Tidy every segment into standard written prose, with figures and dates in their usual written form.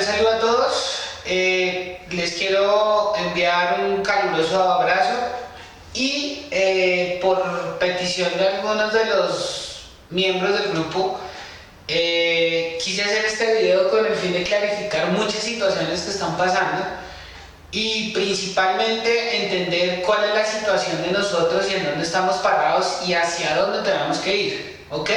saludo a todos. Les quiero enviar un caluroso abrazo y por petición de algunos de los miembros del grupo, quise hacer este video con el fin de clarificar muchas situaciones que están pasando y principalmente entender cuál es la situación de nosotros y en dónde estamos parados y hacia dónde tenemos que ir, ¿ok?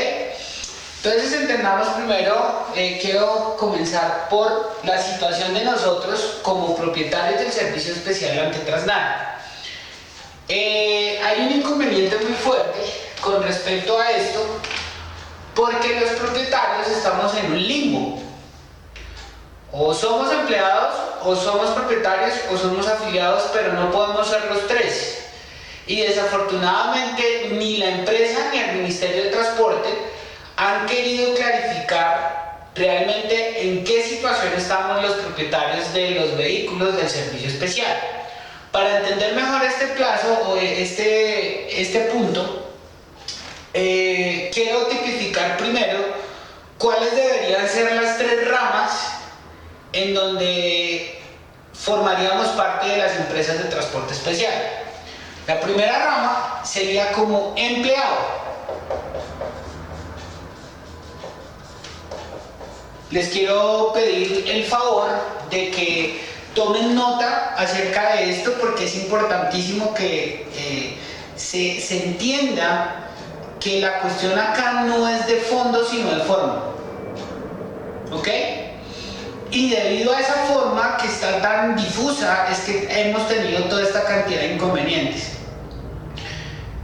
Entonces entendamos primero, quiero comenzar por la situación de nosotros como propietarios del servicio especial ante Trasnal. Hay un inconveniente muy fuerte con respecto a esto porque los propietarios estamos en un limbo. O somos empleados, o somos propietarios, o somos afiliados, pero no podemos ser los tres. Y desafortunadamente ni la empresa ni el Ministerio de Transporte han querido clarificar realmente en qué situación estamos los propietarios de los vehículos del servicio especial. Para entender mejor este plazo o este punto, quiero tipificar primero cuáles deberían ser las tres ramas en donde formaríamos parte de las empresas de transporte especial. La primera rama sería como empleado. Les quiero pedir el favor de que tomen nota acerca de esto porque es importantísimo que se entienda que la cuestión acá no es de fondo sino de forma. ¿Ok? Y debido a esa forma que está tan difusa es que hemos tenido toda esta cantidad de inconvenientes.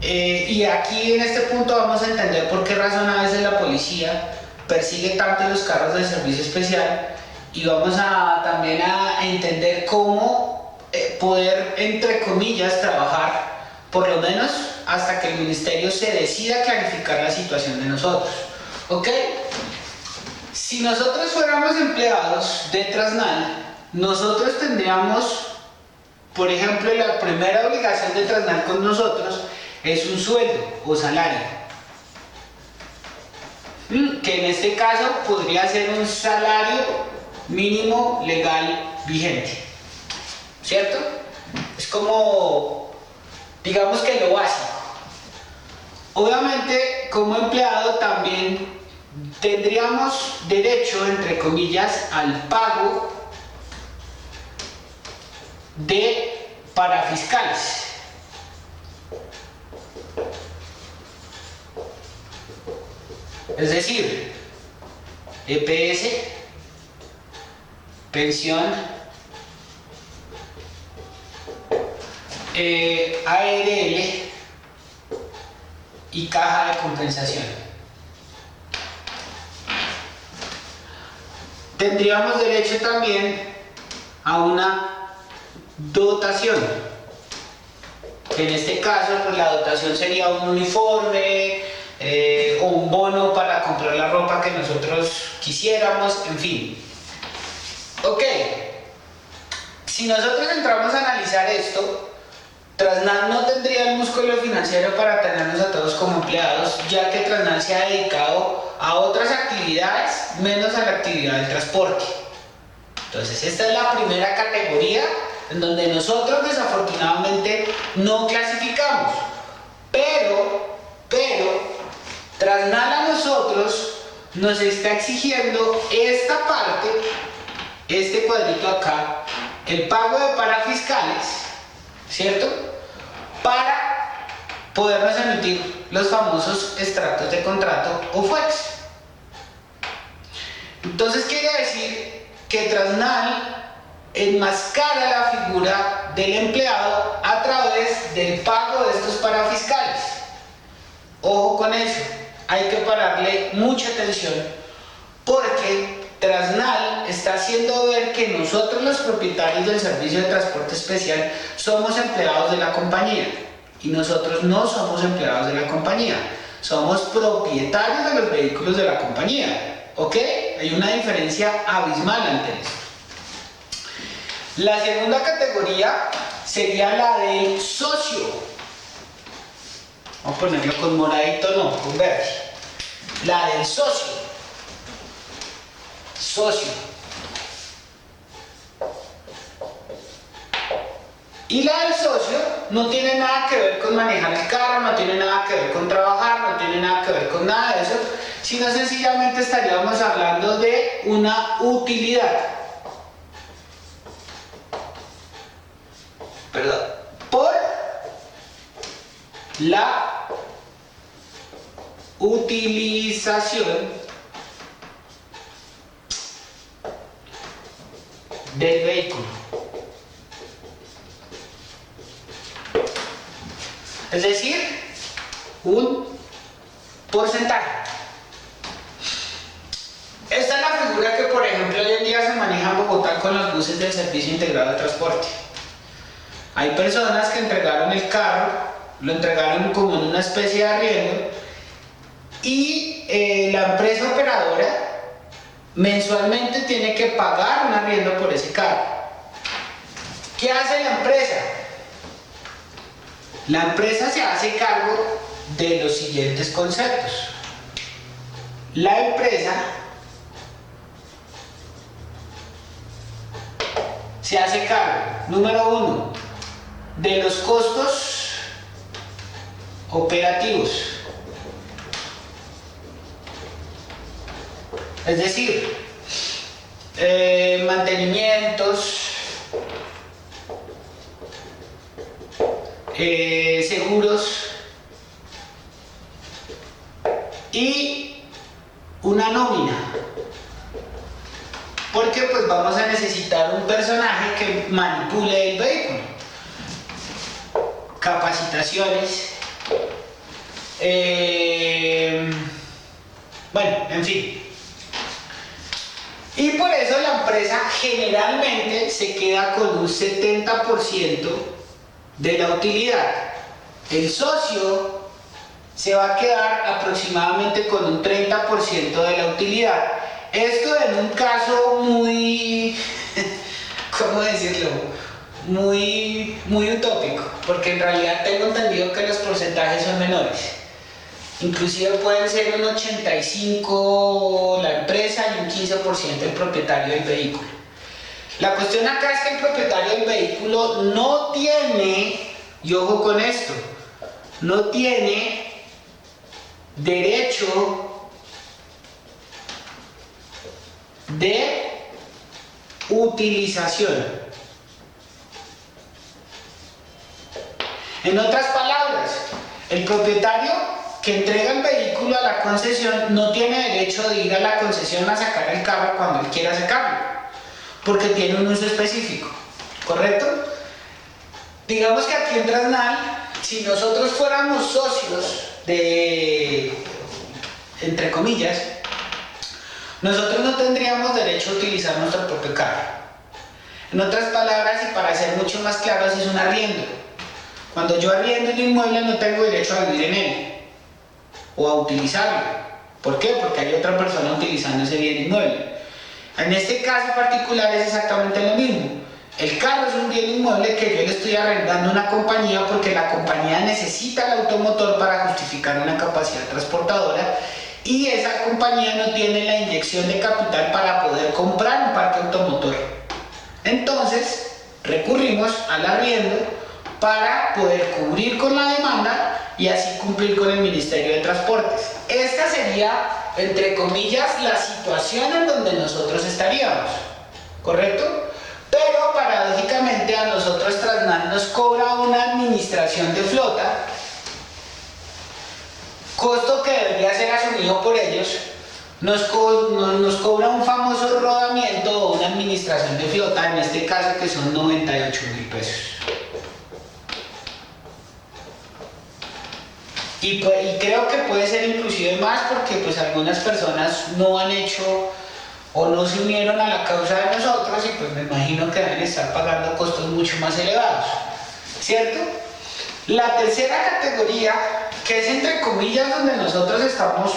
Y aquí en este punto vamos a entender por qué razón a veces la policía persigue tanto los carros de servicio especial y vamos también a entender cómo poder, entre comillas, trabajar por lo menos hasta que el ministerio se decida clarificar la situación de nosotros. ¿Ok? Si nosotros fuéramos empleados de Trasnal, nosotros tendríamos, por ejemplo, la primera obligación de Trasnal con nosotros es un sueldo o salario, que en este caso podría ser un salario mínimo legal vigente, ¿cierto? Es como, digamos que lo básico. Obviamente, como empleado también tendríamos derecho, entre comillas, al pago de parafiscales. Es decir, EPS, pensión, ARL y caja de compensación. Tendríamos derecho también a una dotación, que en este caso pues la dotación sería un uniforme o un bono para comprar la ropa que nosotros quisiéramos, en fin. Ok, si nosotros entramos a analizar esto, Trasnal no tendría el músculo financiero para tenernos a todos como empleados, ya que Trasnal se ha dedicado a otras actividades menos a la actividad del transporte. Entonces esta es la primera categoría en donde nosotros desafortunadamente no clasificamos, pero Trasnal a nosotros nos está exigiendo esta parte, este cuadrito acá, el pago de parafiscales, ¿cierto? Para podernos emitir los famosos extractos de contrato o FUEX. Entonces quiere decir que Trasnal enmascara la figura del empleado a través del pago de estos parafiscales. Ojo con eso, hay que pararle mucha atención porque Trasnal está haciendo ver que nosotros los propietarios del servicio de transporte especial somos empleados de la compañía y nosotros no somos empleados de la compañía, somos propietarios de los vehículos de la compañía, ¿ok? Hay una diferencia abismal ante esto. La segunda categoría sería la del socio. Vamos a ponerlo con moradito, no, con verde. La del socio. Y la del socio no tiene nada que ver con manejar el carro, no tiene nada que ver con trabajar, no tiene nada que ver con nada de eso, sino sencillamente estaríamos hablando de una utilidad. Perdón. Por la utilización del vehículo. Es decir, un porcentaje. Esta es la figura que, por ejemplo, hoy en día se maneja en Bogotá con los buses del Servicio Integrado de Transporte. Hay personas que entregaron el carro, lo entregaron como en una especie de arriendo y la empresa operadora mensualmente tiene que pagar un arriendo por ese carro. ¿Qué hace la empresa? La empresa se hace cargo de los siguientes conceptos. La empresa se hace cargo, número 1, de los costos operativos. Es decir, mantenimientos, seguros y una nómina, porque pues vamos a necesitar un personaje que manipule el vehículo, capacitaciones, bueno, en fin. Y por eso la empresa generalmente se queda con un 70% de la utilidad. El socio se va a quedar aproximadamente con un 30% de la utilidad. Esto en un caso muy, ¿cómo decirlo? Muy utópico, porque en realidad tengo entendido que los porcentajes son menores. Inclusive pueden ser un 85% la empresa y un 15% el propietario del vehículo. La cuestión acá es que el propietario del vehículo no tiene, y ojo con esto, no tiene derecho de utilización. En otras palabras, el propietario que entrega el vehículo a la concesión no tiene derecho de ir a la concesión a sacar el carro cuando él quiera sacarlo, porque tiene un uso específico, ¿correcto? Digamos que aquí en Transnal, si nosotros fuéramos socios de, entre comillas, nosotros no tendríamos derecho a utilizar nuestro propio carro. En otras palabras, y para ser mucho más claros, es un arriendo. Cuando yo arriendo un inmueble no tengo derecho a vivir en él o a utilizarlo. ¿Por qué? Porque hay otra persona utilizando ese bien inmueble. En este caso particular es exactamente lo mismo. El carro es un bien inmueble que yo le estoy arrendando a una compañía porque la compañía necesita el automotor para justificar una capacidad transportadora y esa compañía no tiene la inyección de capital para poder comprar un parque automotor. Entonces recurrimos al arriendo para poder cubrir con la demanda y así cumplir con el Ministerio de Transportes. Esta sería, entre comillas, la situación en donde nosotros estaríamos, ¿correcto? Pero paradójicamente a nosotros Transnal nos cobra una administración de flota, costo que debería ser asumido por ellos. Nos cobra un famoso rodamiento o una administración de flota, en este caso que son 98.000 pesos. Y creo que puede ser inclusive más porque pues algunas personas no han hecho o no se unieron a la causa de nosotros y pues me imagino que deben estar pagando costos mucho más elevados, ¿cierto? La tercera categoría, que es entre comillas donde nosotros estamos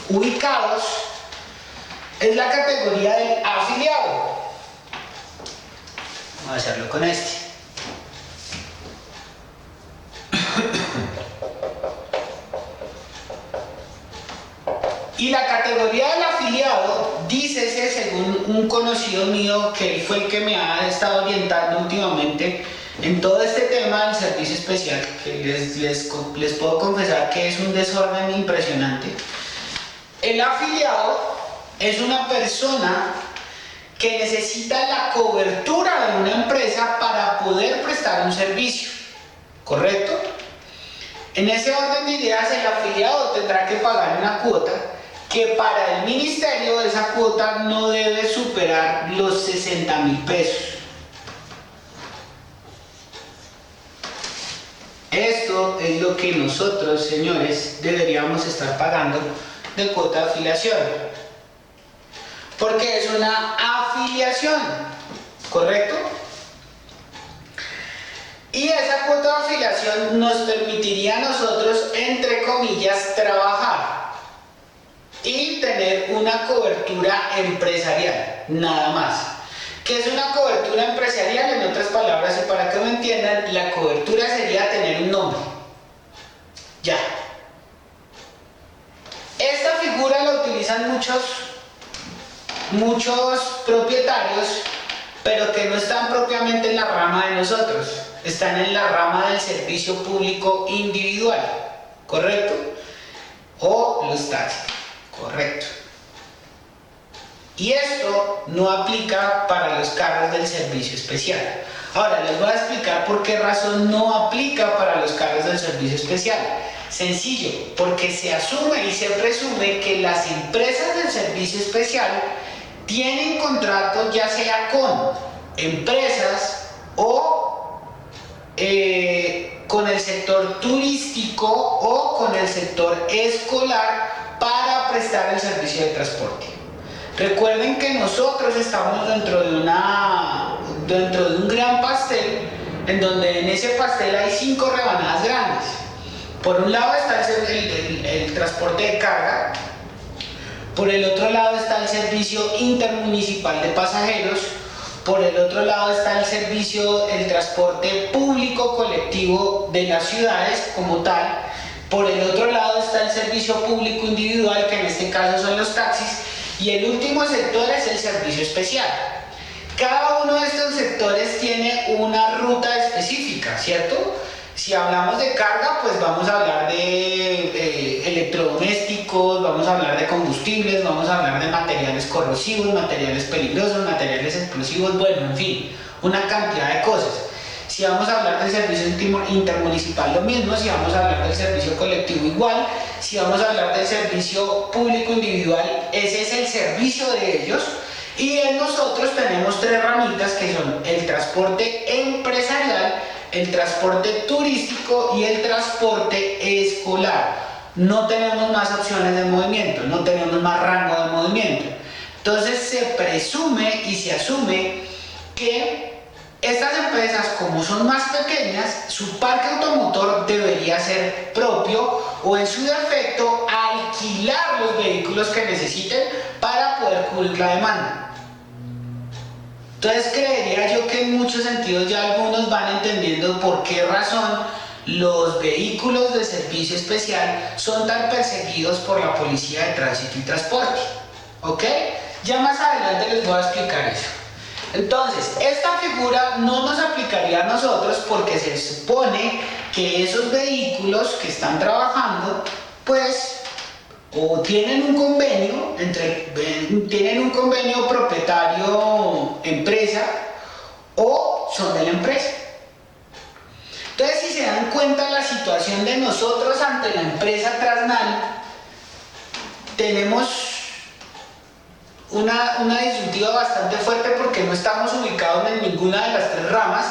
ubicados, es la categoría del afiliado. Vamos a hacerlo con este. Y la categoría del afiliado, dícese según un conocido mío que fue el que me ha estado orientando últimamente En todo este tema del servicio especial, que les puedo confesar que es un desorden impresionante, el afiliado es una persona que necesita la cobertura de una empresa para poder prestar un servicio, ¿correcto? En ese orden de ideas, el afiliado tendrá que pagar una cuota que para el ministerio esa cuota no debe superar los 60.000 pesos. Esto es lo que nosotros, señores, deberíamos estar pagando de cuota de afiliación. Porque es una afiliación, ¿correcto? Y esa cuota de afiliación nos permitiría a nosotros, entre comillas, trabajar y tener una cobertura empresarial, nada más. ¿Qué es una cobertura empresarial? En otras palabras, y para que me entiendan, la cobertura sería tener un nombre. Ya. Esta figura la utilizan muchos propietarios, pero que no están propiamente en la rama de nosotros, están en la rama del servicio público individual, ¿correcto? O los taxis, correcto. Y esto no aplica para los carros del servicio especial. Ahora les voy a explicar por qué razón no aplica para los carros del servicio especial. Sencillo, porque se asume y se presume que las empresas del servicio especial tienen contratos ya sea con empresas o con el sector turístico o con el sector escolar para prestar el servicio de transporte. Recuerden que nosotros estamos dentro de un gran pastel, en donde en ese pastel hay 5 rebanadas grandes. Por un lado está el transporte de carga, por el otro lado está el servicio intermunicipal de pasajeros, por el otro lado está el transporte público colectivo de las ciudades como tal, por el otro lado está el servicio público individual, que en este caso son los taxis, y el último sector es el servicio especial. Cada uno de estos sectores tiene una ruta específica, ¿cierto? Si hablamos de carga, pues vamos a hablar de electrodomésticos, vamos a hablar de combustibles, vamos a hablar de materiales corrosivos, materiales peligrosos, materiales explosivos, bueno, en fin, una cantidad de cosas. Si vamos a hablar del servicio intermunicipal, lo mismo. Si vamos a hablar del servicio colectivo, igual. Si vamos a hablar del servicio público individual, ese es el servicio de ellos. Y en nosotros tenemos 3 ramitas, que son el transporte empresarial, el transporte turístico y el transporte escolar. No tenemos más opciones de movimiento, no tenemos más rango de movimiento. Entonces se presume y se asume que estas empresas, como son más pequeñas, su parque automotor debería ser propio o, en su defecto, alquilar los vehículos que necesiten para poder cubrir la demanda. Entonces creería yo que en muchos sentidos ya algunos van entendiendo por qué razón los vehículos de servicio especial son tan perseguidos por la Policía de Tránsito y Transporte. ¿Ok? Ya más adelante les voy a explicar eso. Entonces, esta figura no nos aplicaría a nosotros porque se supone que esos vehículos que están trabajando, pues, o tienen un convenio propietario-empresa o son de la empresa. Entonces, si se dan cuenta la situación de nosotros ante la empresa Transnal, tenemos una disyuntiva bastante fuerte porque no estamos ubicados en ninguna de las 3 ramas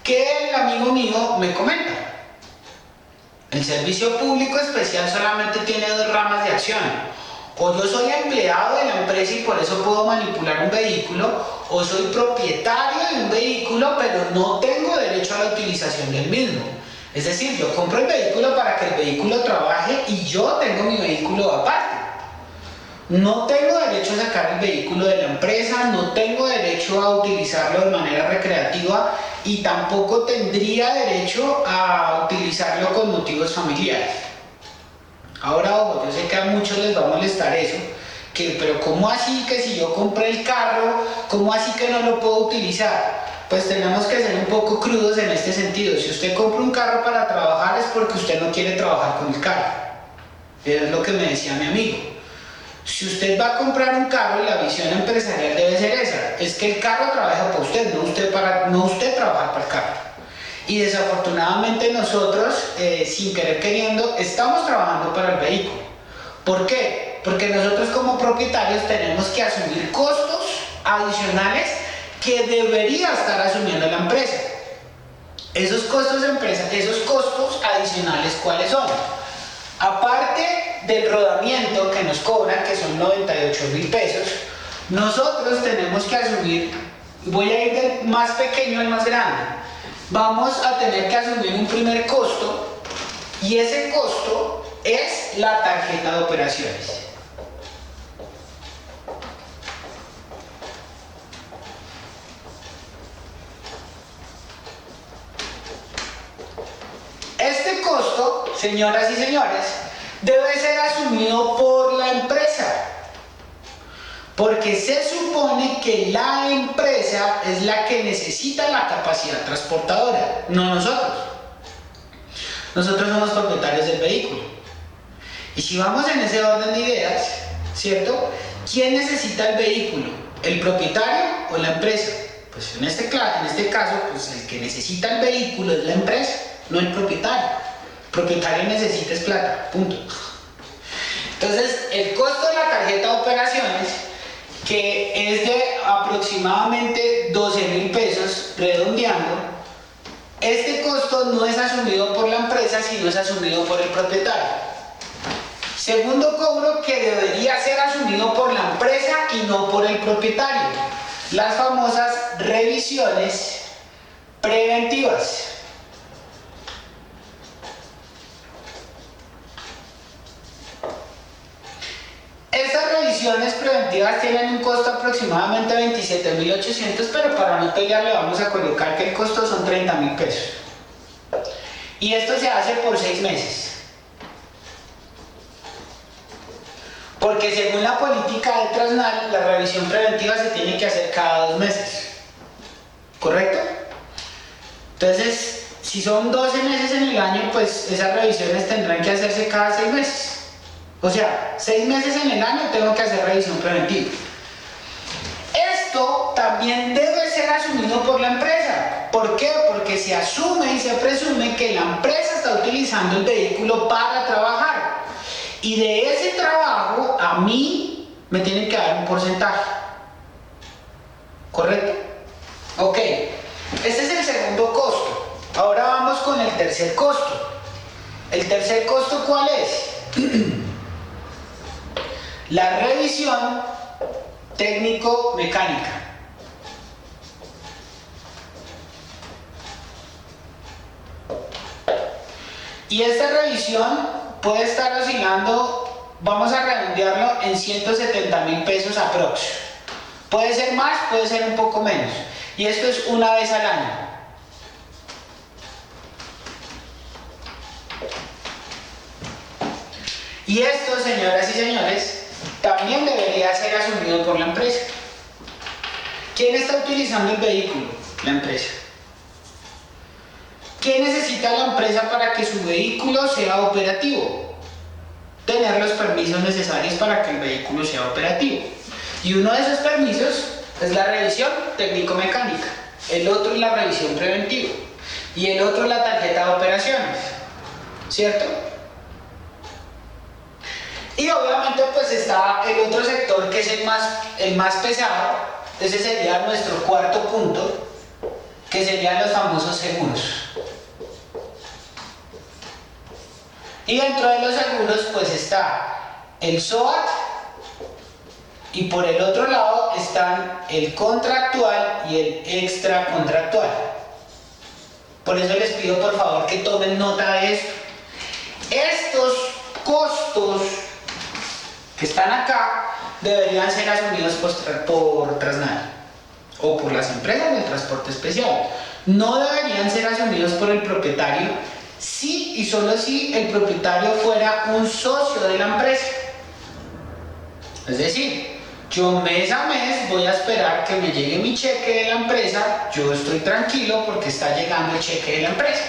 que el amigo mío me comenta. El servicio público especial solamente tiene 2 ramas de acción. O yo soy empleado de la empresa y por eso puedo manipular un vehículo, o soy propietario de un vehículo pero no tengo derecho a la utilización del mismo. Es decir, yo compro el vehículo para que el vehículo trabaje y yo tengo mi vehículo aparte. No tengo derecho a sacar el vehículo de la empresa, no tengo derecho a utilizarlo de manera recreativa y tampoco tendría derecho a utilizarlo con motivos familiares. Ahora, ojo, yo sé que a muchos les va a molestar eso, pero ¿cómo así que si yo compré el carro, cómo así que no lo puedo utilizar? pues tenemos que ser un poco crudos en este sentido. Si usted compra un carro para trabajar es porque usted no quiere trabajar con el carro. Eso es lo que me decía mi amigo. Si usted va a comprar un carro, la visión empresarial debe ser esa, es que el carro trabaja para usted, no usted trabajar para el carro. Y desafortunadamente nosotros, sin querer queriendo, estamos trabajando para el vehículo. ¿Por qué? Porque nosotros como propietarios tenemos que asumir costos adicionales que debería estar asumiendo la empresa. Esos costos adicionales, ¿cuáles son? Aparte del rodamiento que nos cobran, que son 98.000 pesos, nosotros tenemos que asumir, voy a ir del más pequeño al más grande, vamos a tener que asumir un primer costo, y ese costo es la tarjeta de operaciones. Este costo, señoras y señores, debe ser asumido por la empresa, porque se supone que la empresa es la que necesita la capacidad transportadora, no nosotros. Nosotros somos propietarios del vehículo. Y si vamos en ese orden de ideas, ¿cierto? ¿Quién necesita el vehículo? ¿El propietario o la empresa? Pues en este caso, pues el que necesita el vehículo es la empresa, no el propietario. El propietario necesita es plata, punto. Entonces, el costo de la tarjeta de operaciones, que es de aproximadamente 12.000 pesos, redondeando, este costo no es asumido por la empresa, sino es asumido por el propietario. Segundo cobro que debería ser asumido por la empresa y no por el propietario: las famosas revisiones preventivas. Estas revisiones preventivas tienen un costo aproximadamente de 27.800, pero para no pelear le vamos a colocar que el costo son 30.000 pesos. Y esto se hace por 6 meses. Porque según la política de Transnal, la revisión preventiva se tiene que hacer cada 2 meses. ¿Correcto? Entonces, si son 12 meses en el año, pues esas revisiones tendrán que hacerse cada 6 meses. O sea, 6 meses en el año tengo que hacer revisión preventiva. Esto también debe ser asumido por la empresa. ¿Por qué? Porque se asume y se presume que la empresa está utilizando el vehículo para trabajar. Y de ese trabajo a mí me tienen que dar un porcentaje. ¿Correcto? Ok. Este es el segundo costo. Ahora vamos con el tercer costo. ¿El tercer costo cuál es? La revisión técnico-mecánica. Y esta revisión puede estar oscilando, vamos a redondearlo en 170.000 pesos aprox. Puede ser más, puede ser un poco menos. Y esto es una vez al año. Y esto, señoras y señores, también debería ser asumido por la empresa. ¿Quién está utilizando el vehículo? La empresa. ¿Qué necesita la empresa para que su vehículo sea operativo? Tener los permisos necesarios para que el vehículo sea operativo. Y uno de esos permisos es la revisión técnico-mecánica. El otro es la revisión preventiva. Y el otro es la tarjeta de operaciones. ¿Cierto? Y obviamente pues está el otro sector que es el más pesado. Ese sería nuestro cuarto punto, que serían los famosos seguros. Y dentro de los seguros pues está el SOAT, y por el otro lado están el contractual y el extracontractual. Por eso les pido por favor que tomen nota de esto. Estos costos que están acá deberían ser asumidos por Transnal o por las empresas del transporte especial. No deberían ser asumidos por el propietario, si y solo si el propietario fuera un socio de la empresa. Es decir, Yo mes a mes voy a esperar que me llegue mi cheque de la empresa, yo estoy tranquilo porque está llegando el cheque de la empresa.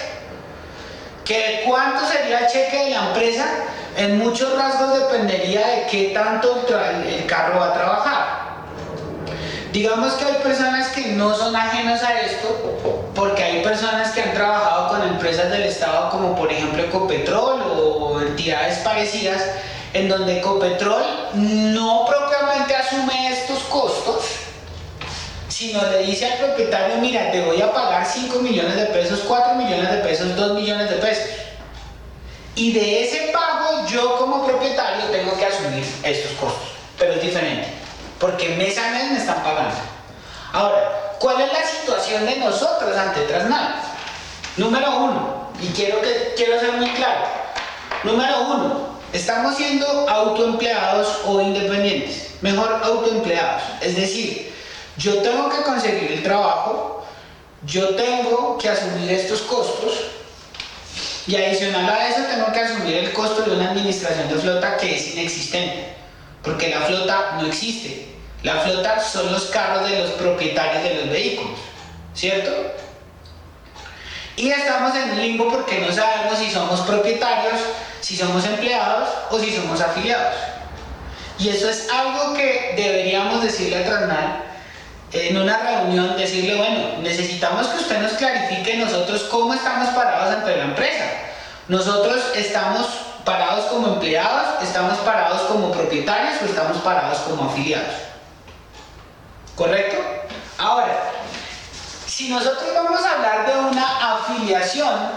¿Que cuánto sería el cheque de la empresa? En muchos rasgos dependería de qué tanto el carro va a trabajar. Digamos que hay personas que no son ajenas a esto, porque hay personas que han trabajado con empresas del Estado como por ejemplo Ecopetrol o entidades parecidas, en donde Ecopetrol no propiamente asume estos costos, sino le dice al propietario, mira, te voy a pagar 5 millones de pesos, 4 millones de pesos, 2 millones de pesos. Y de ese pago yo como propietario tengo que asumir estos costos, pero es diferente, porque mes a mes me están pagando. Ahora, ¿cuál es la situación de nosotros ante Transnal? Número uno, y quiero ser muy claro. Número uno, estamos siendo autoempleados o independientes, mejor autoempleados, es decir, yo tengo que conseguir el trabajo, yo tengo que asumir estos costos y adicional a eso tengo que asumir el costo de una administración de flota que es inexistente, porque la flota no existe. La flota son los carros de los propietarios de los vehículos, ¿cierto? Y estamos en un limbo porque no sabemos si somos propietarios, si somos empleados o si somos afiliados. Y eso es algo que deberíamos decirle a Transnal en una reunión, decirle, bueno, necesitamos que usted nos clarifique nosotros cómo estamos parados ante la empresa. Nosotros estamos parados como empleados, estamos parados como propietarios o estamos parados como afiliados. ¿Correcto? Ahora, si nosotros vamos a hablar de una afiliación,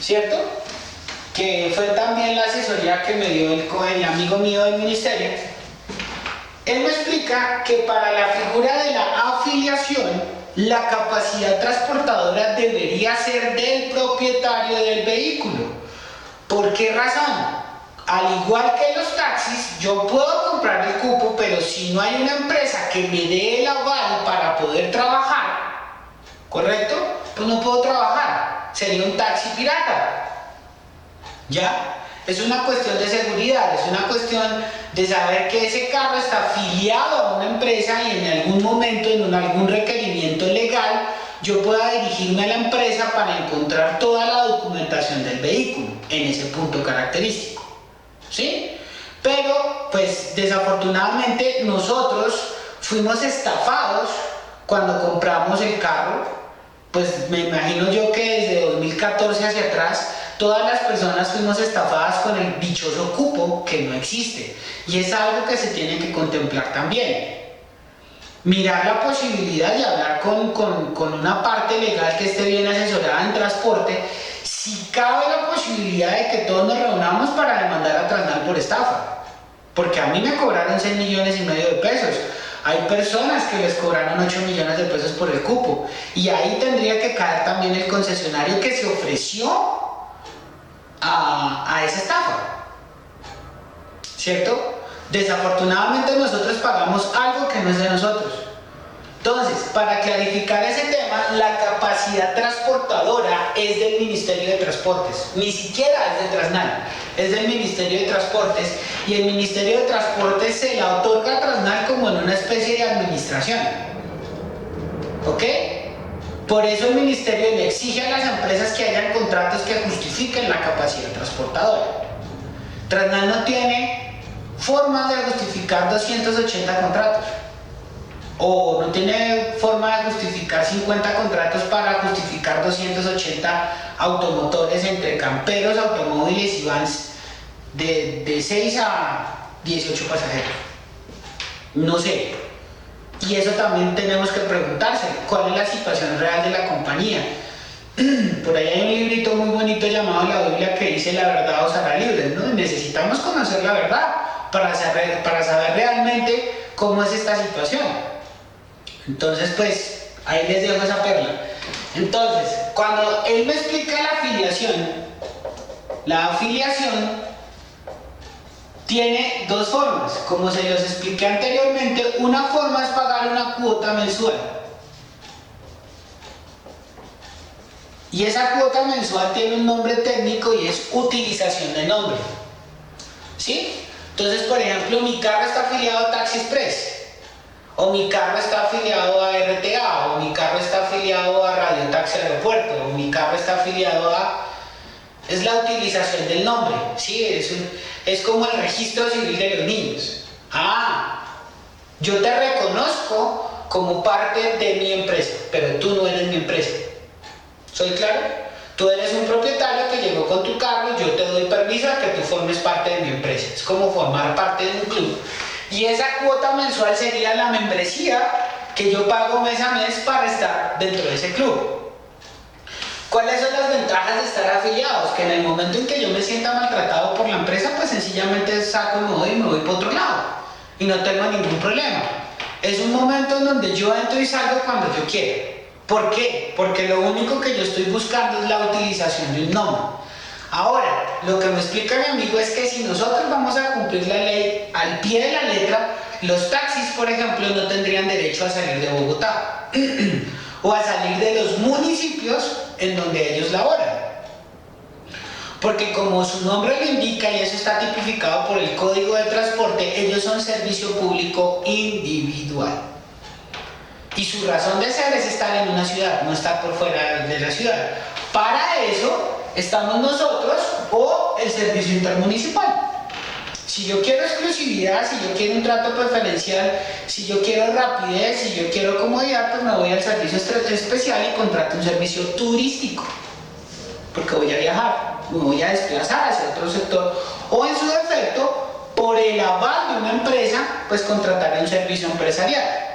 ¿cierto? Que fue también la asesoría que me dio el amigo mío del ministerio. Él me explica que para la figura de la afiliación, la capacidad transportadora debería ser del propietario del vehículo. ¿Por qué razón? Al igual que los taxis, yo puedo comprar el cupo, pero si no hay una empresa que me dé el aval para poder trabajar, ¿correcto? Pues no puedo trabajar. Sería un taxi pirata. ¿Ya? Es una cuestión de seguridad, es una cuestión de saber que ese carro está afiliado a una empresa y en algún momento, en algún requerimiento legal, yo pueda dirigirme a la empresa para encontrar toda la documentación del vehículo en ese punto característico. ¿Sí? Pero, pues, desafortunadamente nosotros fuimos estafados cuando compramos el carro. Pues me imagino yo que desde 2014 hacia atrás todas las personas fuimos estafadas con el dichoso cupo que no existe, y es algo que se tiene que contemplar también. Mirar la posibilidad de hablar con una parte legal que esté bien asesorada en transporte, si cabe la posibilidad de que todos nos reunamos para demandar a Transnal por estafa, porque a mí me cobraron 6,5 millones de pesos. Hay personas que les cobraron 8 millones de pesos por el cupo, y ahí tendría que caer también el concesionario que se ofreció a esa estafa, ¿cierto? Desafortunadamente nosotros pagamos algo que no es de nosotros. Entonces, para clarificar ese tema, la capacidad transportadora es del Ministerio de Transportes, ni siquiera es de Transnal, es del Ministerio de Transportes, y el Ministerio de Transportes se la otorga a Transnal como en una especie de administración. ¿Ok? Por eso el ministerio le exige a las empresas que hayan contratos que justifiquen la capacidad transportadora. Transnal no tiene forma de justificar 280 contratos, o no tiene forma de justificar 50 contratos para justificar 280 automotores entre camperos, automóviles y vans de 6 a 18 pasajeros. No sé. Y eso también tenemos que preguntarse, ¿cuál es la situación real de la compañía? Por ahí hay un librito muy bonito llamado La Biblia que dice la verdad os hará libres, ¿no? Necesitamos conocer la verdad para saber realmente cómo es esta situación. Entonces, pues, ahí les dejo esa perla. Entonces, cuando él me explica la afiliación tiene dos formas, como se los expliqué anteriormente. Una forma es pagar una cuota mensual, y esa cuota mensual tiene un nombre técnico y es utilización de nombre, ¿sí? Entonces, por ejemplo, mi carro está afiliado a Taxi Express, o mi carro está afiliado a RTA, o mi carro está afiliado a Radio Taxi Aeropuerto, o mi carro está afiliado a... Es la utilización del nombre, ¿sí? Es como el registro civil de los niños. Yo te reconozco como parte de mi empresa, pero tú no eres mi empresa. ¿Soy claro? Tú eres un propietario que llegó con tu carro y yo te doy permiso a que tú formes parte de mi empresa. Es como formar parte de un club. Y esa cuota mensual sería la membresía que yo pago mes a mes para estar dentro de ese club. ¿Cuáles son las ventajas de estar afiliados? Que en el momento en que yo me sienta maltratado por la empresa, pues sencillamente saco y me voy para otro lado. Y no tengo ningún problema. Es un momento en donde yo entro y salgo cuando yo quiero. ¿Por qué? Porque lo único que yo estoy buscando es la utilización de un nombre. Ahora, lo que me explica mi amigo es que si nosotros vamos a cumplir la ley al pie de la letra, los taxis, por ejemplo, no tendrían derecho a salir de Bogotá o a salir de los municipios en donde ellos laboran. Porque como su nombre lo indica y eso está tipificado por el Código de Transporte, ellos son servicio público individual. Y su razón de ser es estar en una ciudad, no estar por fuera de la ciudad. Para eso estamos nosotros o el servicio intermunicipal. Si yo quiero exclusividad, si yo quiero un trato preferencial, si yo quiero rapidez, si yo quiero comodidad, pues me voy al servicio especial y contrato un servicio turístico. Porque voy a viajar, me voy a desplazar hacia otro sector. O en su defecto, por el aval de una empresa, pues contrataré un servicio empresarial.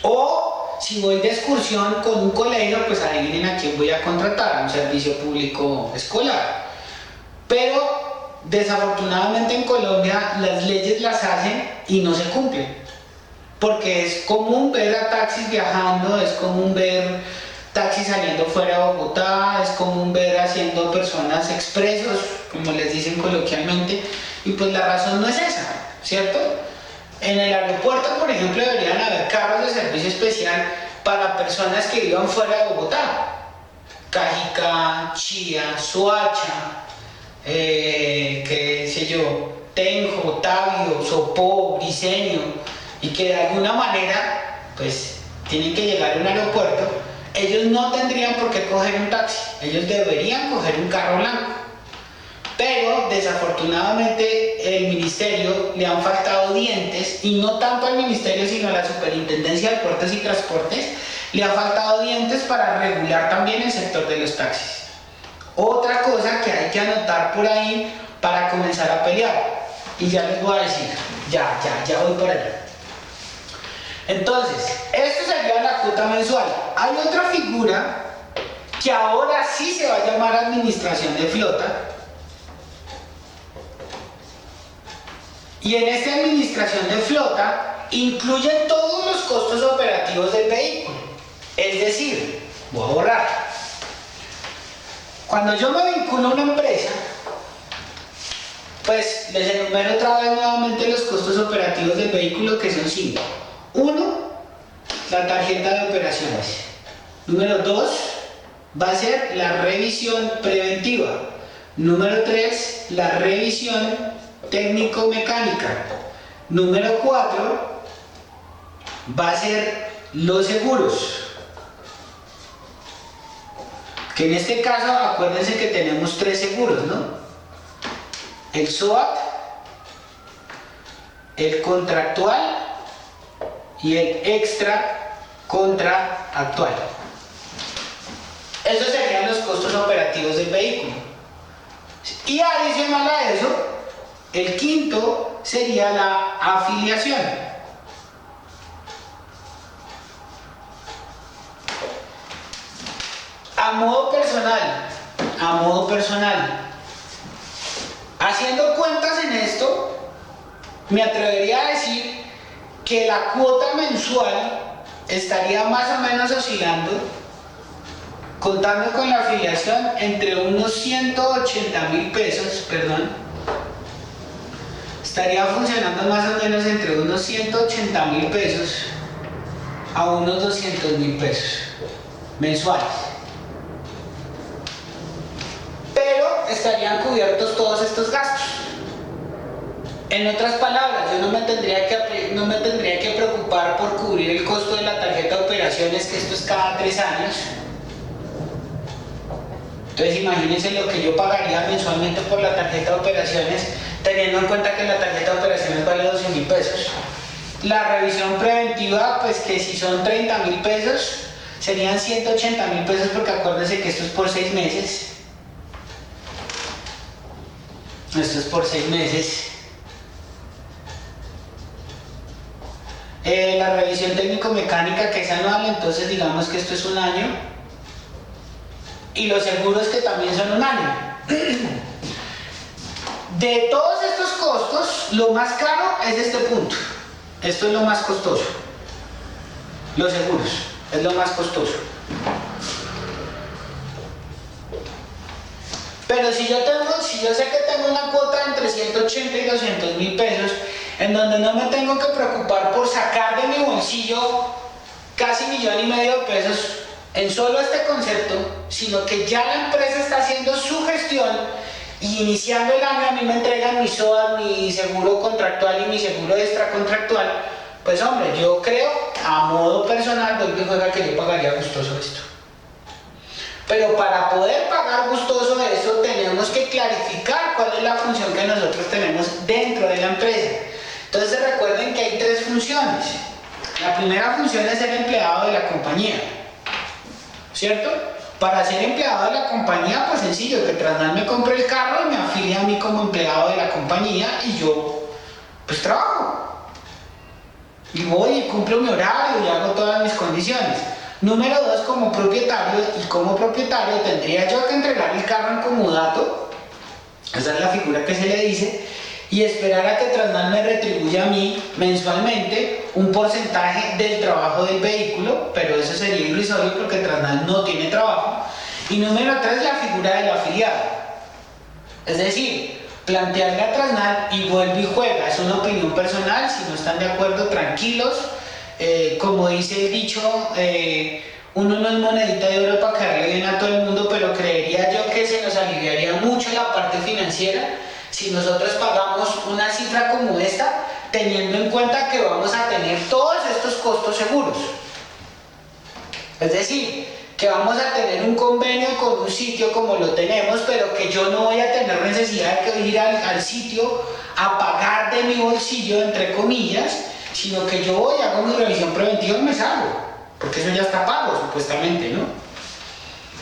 O si voy de excursión con un colegio, pues adivinen a quién voy a contratar, un servicio público escolar. Pero desafortunadamente en Colombia las leyes las hacen y no se cumplen. Porque es común ver a taxis viajando, es común ver taxis saliendo fuera de Bogotá, es común ver haciendo personas expresos, como les dicen coloquialmente, y pues la razón no es esa, ¿cierto? En el aeropuerto, por ejemplo, deberían haber carros de servicio especial para personas que vivan fuera de Bogotá. Cajicá, Chía, Soacha, qué sé yo, Tenjo, Tabio, Sopó, Briseño, y que de alguna manera, pues, tienen que llegar a un aeropuerto. Ellos no tendrían por qué coger un taxi, ellos deberían coger un carro blanco. Pero desafortunadamente el ministerio le han faltado dientes, y no tanto al ministerio sino a la Superintendencia de Puertos y Transportes, le ha faltado dientes para regular también el sector de los taxis. Otra cosa que hay que anotar por ahí para comenzar a pelear, y ya les voy a decir, ya voy por allá. Entonces, esto sería la cuota mensual. Hay otra figura que ahora sí se va a llamar administración de flota. Y en esta administración de flota incluye todos los costos operativos del vehículo. Es decir, voy a borrar. Cuando yo me vinculo a una empresa, pues les enumero otra vez nuevamente los costos operativos del vehículo, que son 5. 1, la tarjeta de operaciones. Número 2, va a ser la revisión preventiva. Número 3, la revisión técnico-mecánica. Número 4, va a ser los seguros. Que en este caso, acuérdense que tenemos 3 seguros, ¿no? El SOAT, el contractual y el extra contractual. Esos serían los costos operativos del vehículo. Y adicional a eso, el quinto sería la afiliación. A modo personal, haciendo cuentas en esto, me atrevería a decir que la cuota mensual estaría más o menos oscilando, contando con la afiliación, entre unos 180.000 pesos, estaría funcionando más o menos entre unos 180.000 pesos a unos 200.000 pesos mensuales. Pero estarían cubiertos todos estos gastos. En otras palabras, yo no me tendría que preocupar por cubrir el costo de la tarjeta de operaciones, que esto es cada 3 años. Entonces imagínense lo que yo pagaría mensualmente por la tarjeta de operaciones, teniendo en cuenta que la tarjeta de operaciones vale 12.000 pesos. La revisión preventiva, pues que si son 30.000 pesos, serían 180.000 pesos, porque acuérdense que esto es por 6 meses. Esto es por 6 meses. La revisión técnico-mecánica, que es anual, entonces digamos que esto es un año. Y los seguros, que también son un año. De todos estos costos, lo más caro es este punto. Esto es lo más costoso. Los seguros es lo más costoso. Pero si yo sé que tengo una cuota entre 180 y 200.000 pesos, en donde no me tengo que preocupar por sacar de mi bolsillo casi 1,5 millones de pesos en solo este concepto, sino que ya la empresa está haciendo su gestión y iniciando el año a mí me entregan mi SOAT, mi seguro contractual y mi seguro extracontractual, pues hombre, yo creo, a modo personal, vuelvo y juega, que yo pagaría gustoso esto. Pero para poder pagar gustoso esto, tenemos que clarificar cuál es la función que nosotros tenemos dentro de la empresa. Entonces recuerden que hay 3 funciones. La primera función es ser empleado de la compañía, ¿cierto? Para ser empleado de la compañía, pues sencillo, que Transnal me compre el carro y me afilie a mí como empleado de la compañía y yo pues trabajo. Y voy y cumplo mi horario y hago todas mis condiciones. Número 2, como propietario, y como propietario tendría yo que entregar el carro en comodato, esa es la figura que se le dice, y esperar a que Transnal me retribuya a mí mensualmente un porcentaje del trabajo del vehículo, pero eso sería irrisorio porque Transnal no tiene trabajo. Y número 3, la figura del afiliado. Es decir, plantearle a Transnal y vuelve y juega, es una opinión personal, si no están de acuerdo, tranquilos. Como dice el dicho, uno no es monedita de oro para caerle bien a todo el mundo, pero creería yo que se nos aliviaría mucho la parte financiera si nosotros pagamos una cifra como esta, teniendo en cuenta que vamos a tener todos estos costos seguros. Es decir, que vamos a tener un convenio con un sitio como lo tenemos, pero que yo no voy a tener necesidad de ir al sitio a pagar de mi bolsillo, entre comillas, sino que yo voy, hago mi revisión preventiva y me salgo, porque eso ya está pago, supuestamente, ¿no?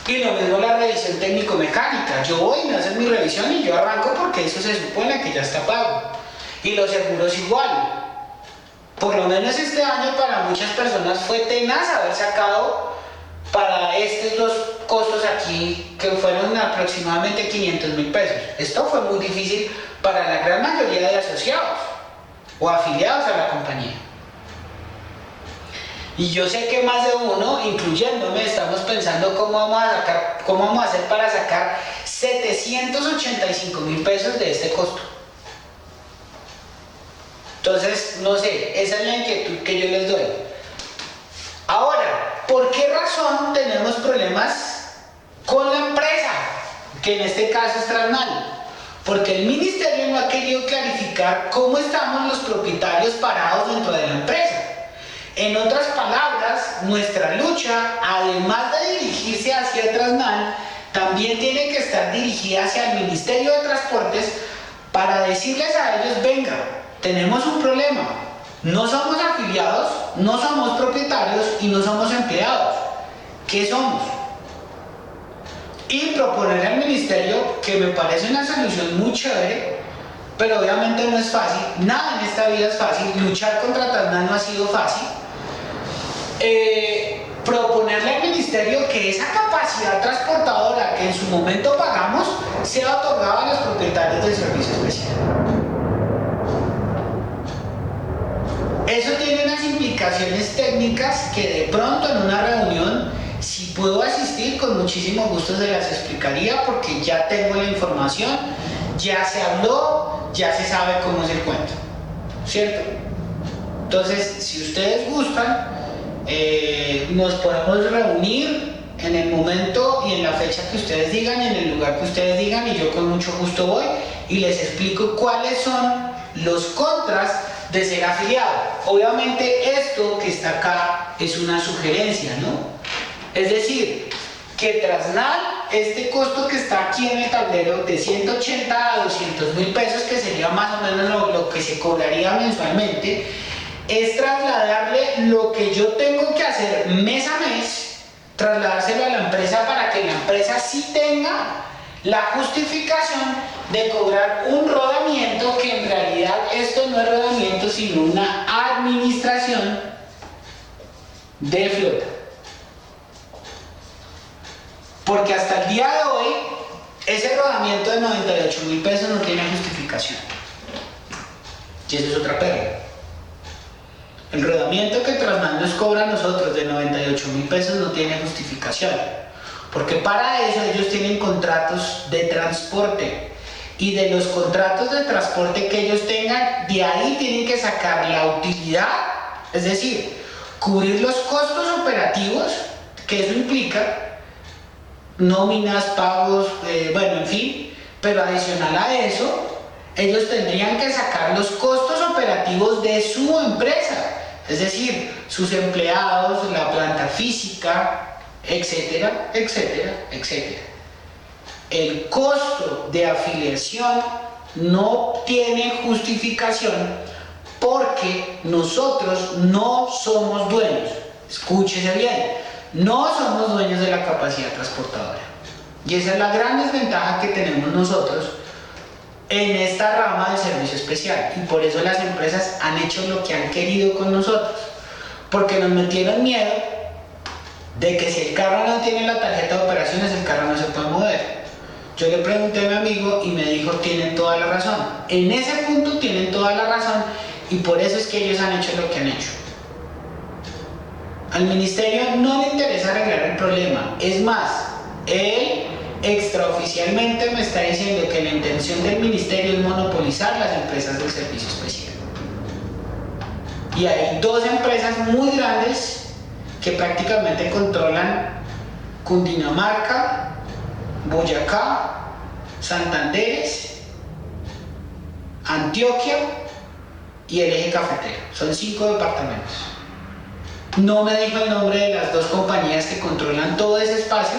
Y lo mismo la revisión técnico-mecánica, yo voy, me hacen mi revisión y yo arranco porque eso se supone que ya está pago. Y los seguros igual. Por lo menos este año para muchas personas fue tenaz haber sacado para estos 2 costos aquí, que fueron aproximadamente 500.000 pesos. Esto fue muy difícil para la gran mayoría de asociados o afiliados a la compañía. Y yo sé que más de uno, incluyéndome, estamos pensando cómo vamos a hacer para sacar 785.000 pesos de este costo. Entonces, no sé, esa es la inquietud que yo les doy. Ahora, ¿por qué razón tenemos problemas con la empresa? Que en este caso es Transnal. Porque el ministerio no ha querido clarificar cómo estamos los propietarios parados dentro de la empresa. En otras palabras, nuestra lucha, además de dirigirse hacia Transnal, también tiene que estar dirigida hacia el Ministerio de Transportes para decirles a ellos, venga, tenemos un problema, no somos afiliados, no somos propietarios y no somos empleados. ¿Qué somos? Y proponer al ministerio, que me parece una solución muy chévere, pero obviamente no es fácil, nada en esta vida es fácil, luchar contra Transnal no ha sido fácil. Proponerle al ministerio que esa capacidad transportadora que en su momento pagamos sea otorgada a los propietarios del servicio especial. Eso tiene unas implicaciones técnicas que de pronto en una reunión, si puedo asistir, con muchísimo gusto se las explicaría, porque ya tengo la información, ya se habló, ya se sabe cómo es el cuento, ¿cierto? Entonces, si ustedes gustan, nos podemos reunir en el momento y en la fecha que ustedes digan y en el lugar que ustedes digan, y yo con mucho gusto voy y les explico cuáles son los contras de ser afiliado. Obviamente esto que está acá es una sugerencia, ¿no? Es decir, que Transnal, este costo que está aquí en el tablero de 180 a 200 mil pesos, que sería más o menos lo que se cobraría mensualmente, es trasladarle lo que yo tengo que hacer mes a mes, trasladárselo a la empresa para que la empresa sí tenga la justificación de cobrar un rodamiento, que en realidad esto no es rodamiento sino una administración de flota. Porque hasta el día de hoy ese rodamiento de 98 mil pesos no tiene justificación. Y eso es otra pérdida. El rodamiento que Transnal nos cobra a nosotros de 98 mil pesos no tiene justificación. Porque para eso ellos tienen contratos de transporte. Y de los contratos de transporte que ellos tengan, de ahí tienen que sacar la utilidad, es decir, cubrir los costos operativos, que eso implica nóminas, pagos, bueno, en fin, pero adicional a eso, ellos tendrían que sacar los costos operativos de su empresa, es decir, sus empleados, la planta física, etcétera, etcétera, etcétera. El costo de afiliación no tiene justificación porque nosotros no somos dueños. Escúchese bien, no somos dueños de la capacidad transportadora. Y esa es la gran desventaja que tenemos nosotros en esta rama de servicio especial. Y por eso las empresas han hecho lo que han querido con nosotros. Porque nos metieron miedo de que si el carro no tiene la tarjeta de operaciones, el carro no se puede mover. Yo le pregunté a mi amigo y me dijo, tienen toda la razón. En ese punto tienen toda la razón y por eso es que ellos han hecho lo que han hecho. Al ministerio no le interesa arreglar el problema. Es más, él extraoficialmente me está diciendo que la intención del ministerio es monopolizar las empresas del servicio especial. Y hay dos empresas muy grandes que prácticamente controlan Cundinamarca, Boyacá, Santanderes, Antioquia y el eje cafetero. Son 5 departamentos. No me dijo el nombre de las dos compañías que controlan todo ese espacio,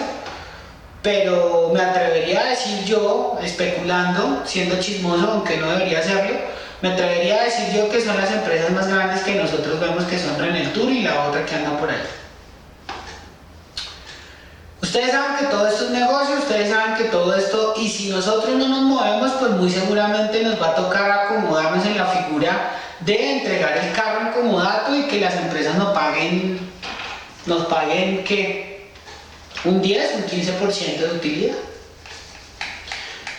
pero me atrevería a decir yo, especulando, siendo chismoso, aunque no debería hacerlo, me atrevería a decir yo que son las empresas más grandes que nosotros vemos, que son Reneltour y la otra que anda por ahí. Ustedes saben que todo esto es negocio, ustedes saben que todo esto, y si nosotros no nos movemos, pues muy seguramente nos va a tocar acomodarnos en la figura de entregar el carro en comodato y que las empresas nos paguen ¿qué? Un 10, un 15% de utilidad.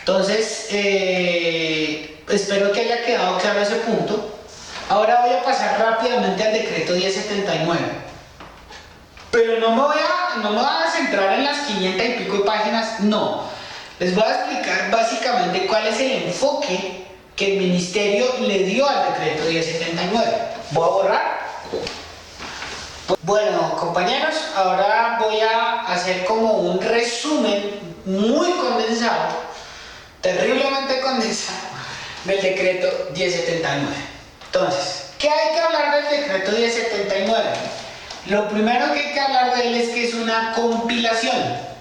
Entonces, espero que haya quedado claro ese punto. Ahora voy a pasar rápidamente al decreto 1079. Pero no me voy a centrar en las 500 y pico de páginas, no. Les voy a explicar básicamente cuál es el enfoque que el ministerio le dio al decreto 1079. Voy a borrar. Bueno, compañeros, ahora voy a hacer como un resumen muy condensado, terriblemente condensado, del decreto 1079. Entonces, ¿qué hay que hablar del decreto 1079? Lo primero que hay que hablar de él es que es una compilación.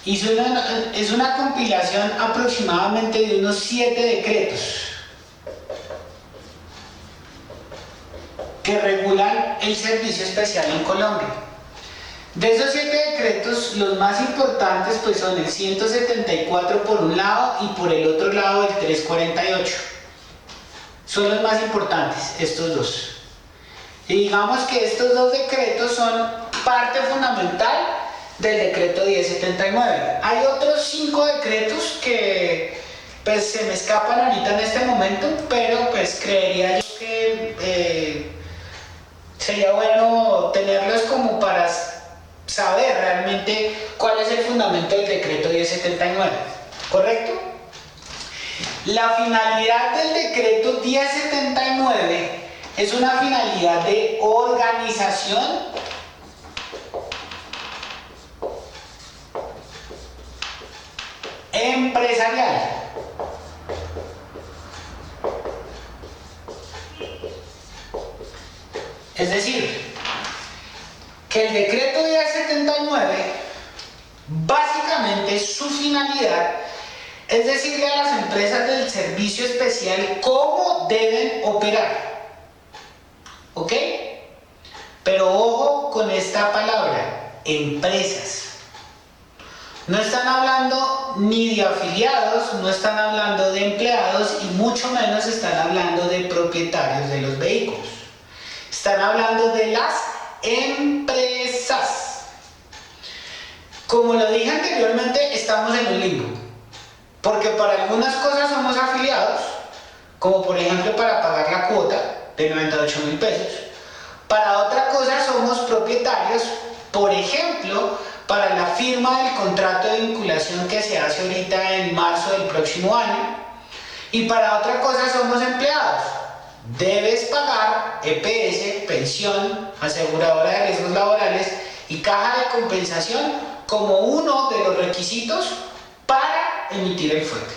Es una compilación aproximadamente de unos 7 decretos que regulan el servicio especial en Colombia. De esos 7 decretos, los más importantes pues son el 174 por un lado y por el otro lado el 348. Son los más importantes, estos dos. Y digamos que estos dos decretos son parte fundamental del decreto 1079. Hay otros 5 decretos que pues se me escapan ahorita en este momento, pero pues creería yo que sería bueno tenerlos como para saber realmente cuál es el fundamento del decreto 1079, ¿correcto? La finalidad del decreto 1079 es una finalidad de organización e empresarial. Es decir, que el decreto 1079, básicamente su finalidad es decirle a las empresas del servicio especial cómo deben operar. ¿Ok? Pero ojo con esta palabra, empresas. No están hablando ni de afiliados, no están hablando de empleados y mucho menos están hablando de propietarios de los vehículos. Están hablando de las empresas. Como lo dije anteriormente, estamos en un limbo. Porque para algunas cosas somos afiliados, como por ejemplo para pagar la cuota de 98.000 pesos. Para otra cosa somos propietarios, por ejemplo, para la firma del contrato de vinculación que se hace ahorita en marzo del próximo año. Y para otra cosa somos empleados. Debes pagar EPS, pensión, aseguradora de riesgos laborales y caja de compensación como uno de los requisitos para emitir el fuete.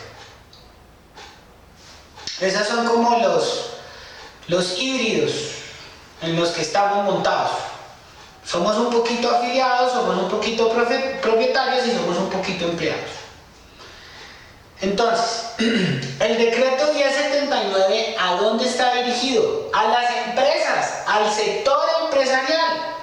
Esos son como los híbridos en los que estamos montados. Somos un poquito afiliados, somos un poquito propietarios y somos un poquito empleados. Entonces, el decreto 1079, ¿a dónde está dirigido? A las empresas, al sector empresarial.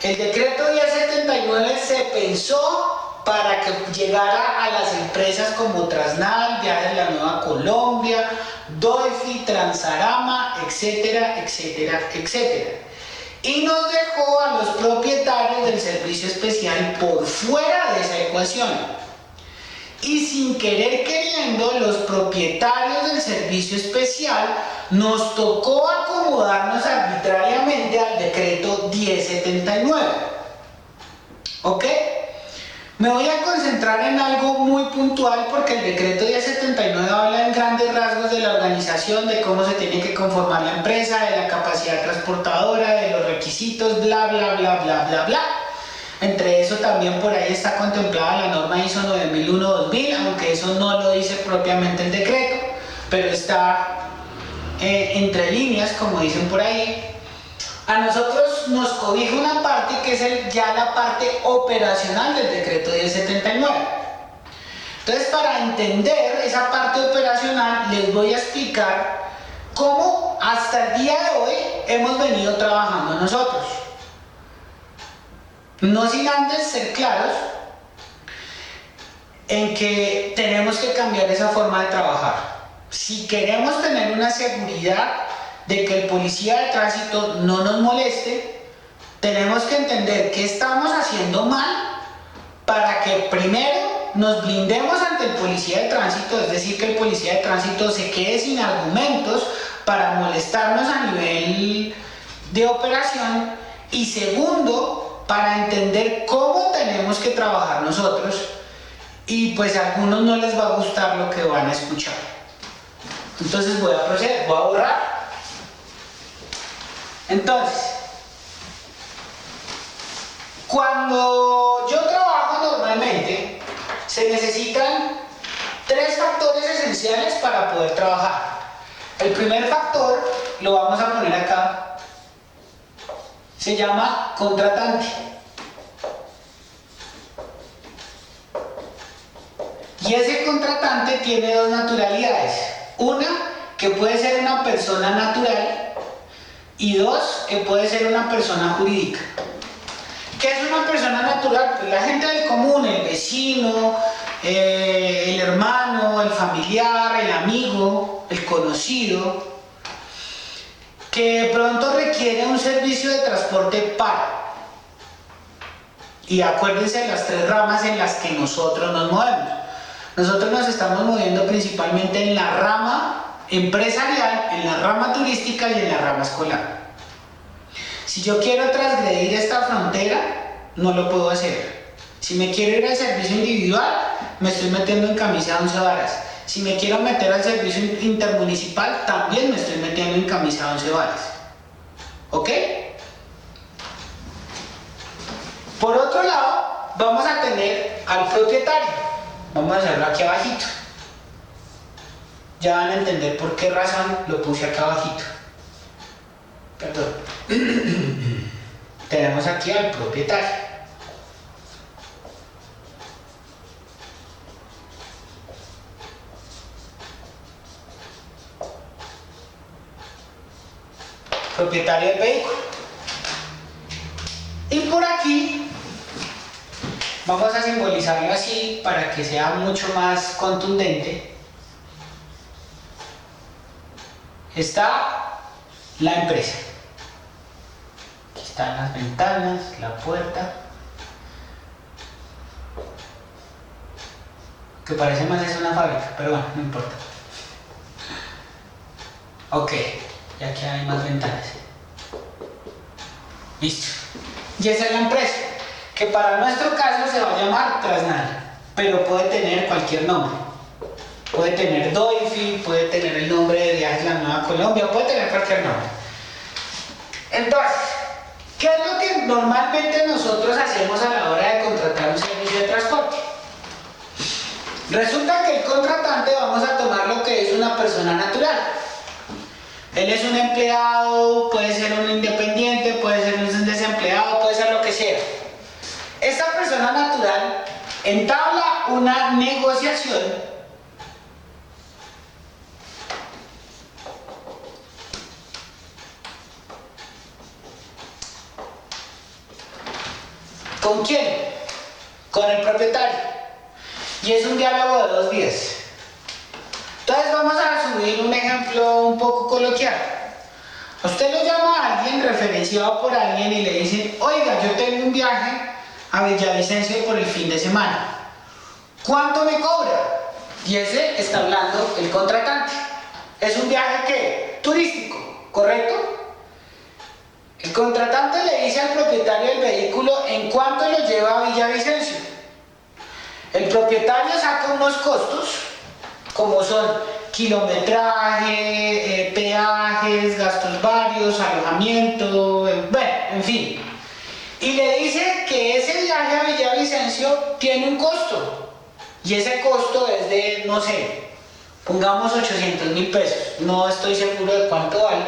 El decreto 1079 se pensó para que llegara a las empresas como Transnaval, Viajes La Nueva Colombia, Dolphy, Transarama, etcétera, etcétera, etcétera. Y nos dejó a los propietarios del servicio especial por fuera de esa ecuación. Y sin querer queriendo, los propietarios del servicio especial nos tocó acomodarnos arbitrariamente al decreto 1079. ¿Ok? Me voy a concentrar en algo muy puntual porque el decreto 1079 habla en grandes rasgos de la organización, de cómo se tiene que conformar la empresa, de la capacidad transportadora, de los requisitos, bla, bla, bla, bla, bla, bla. Entre eso también por ahí está contemplada la norma ISO 9001-2000, aunque eso no lo dice propiamente el decreto, pero está entre líneas, como dicen por ahí. A nosotros nos cobija una parte que es ya la parte operacional del decreto 1079. Entonces, para entender esa parte operacional, les voy a explicar cómo hasta el día de hoy hemos venido trabajando nosotros. No sin antes ser claros en que tenemos que cambiar esa forma de trabajar. Si queremos tener una seguridad de que el policía de tránsito no nos moleste, tenemos que entender qué estamos haciendo mal para que primero nos blindemos ante el policía de tránsito, es decir, que el policía de tránsito se quede sin argumentos para molestarnos a nivel de operación, y segundo, para entender cómo tenemos que trabajar nosotros, y pues a algunos no les va a gustar lo que van a escuchar. Entonces voy a proceder, voy a borrar. Entonces, cuando yo trabajo normalmente, se necesitan tres factores esenciales para poder trabajar. El primer factor, lo vamos a poner acá, se llama contratante. Y ese contratante tiene dos naturalidades. Una, que puede ser una persona natural, y dos, que puede ser una persona jurídica. ¿Qué es una persona natural? Pues la gente del común, el vecino, el hermano, el familiar, el amigo, el conocido, que de pronto requiere un servicio de transporte para. Y acuérdense de las tres ramas en las que nosotros nos movemos. Nosotros nos estamos moviendo principalmente en la rama empresarial, en la rama turística y en la rama escolar. Si yo quiero transgredir esta frontera, no lo puedo hacer. Si me quiero ir al servicio individual, me estoy metiendo en camisa de 11 varas. Si me quiero meter al servicio intermunicipal, también me estoy metiendo en camisa de 11 varas. ¿Ok? Por otro lado, vamos a tener al propietario. Vamos a hacerlo aquí abajito. Ya van a entender por qué razón lo puse acá abajito. Perdón. Tenemos aquí al propietario. Propietario del vehículo. Y por aquí vamos a simbolizarlo así para que sea mucho más contundente. Está la empresa. Aquí están las ventanas, la puerta. Que parece más es una fábrica, pero bueno, no importa. Ok, ya que hay más ventanas. Listo. Y esa es la empresa, que para nuestro caso se va a llamar Transnal, pero puede tener cualquier nombre. Puede tener Doifi, puede tener el nombre de Viajes a la Nueva Colombia, puede tener cualquier nombre. Entonces, ¿qué es lo que normalmente nosotros hacemos a la hora de contratar un servicio de transporte? Resulta que el contratante, vamos a tomar lo que es una persona natural. Él es un empleado, puede ser un independiente, puede ser un desempleado, puede ser lo que sea. Esta persona natural entabla una negociación ¿con quién? Con el propietario. Y es un diálogo de 2 vías. Entonces vamos a subir un ejemplo un poco coloquial. A usted lo llama a alguien referenciado por alguien y le dicen: oiga, yo tengo un viaje a Villavicencio por el fin de semana. ¿Cuánto me cobra? Y ese está hablando el contratante. Es un viaje ¿qué? Turístico, ¿correcto? El contratante le dice al propietario del vehículo en cuánto lo lleva a Villavicencio. El propietario saca unos costos, como son kilometraje, peajes, gastos varios, alojamiento, bueno, en fin. Y le dice que ese viaje a Villavicencio tiene un costo. Y ese costo es de, no sé, pongamos 800.000 pesos. No estoy seguro de cuánto vale,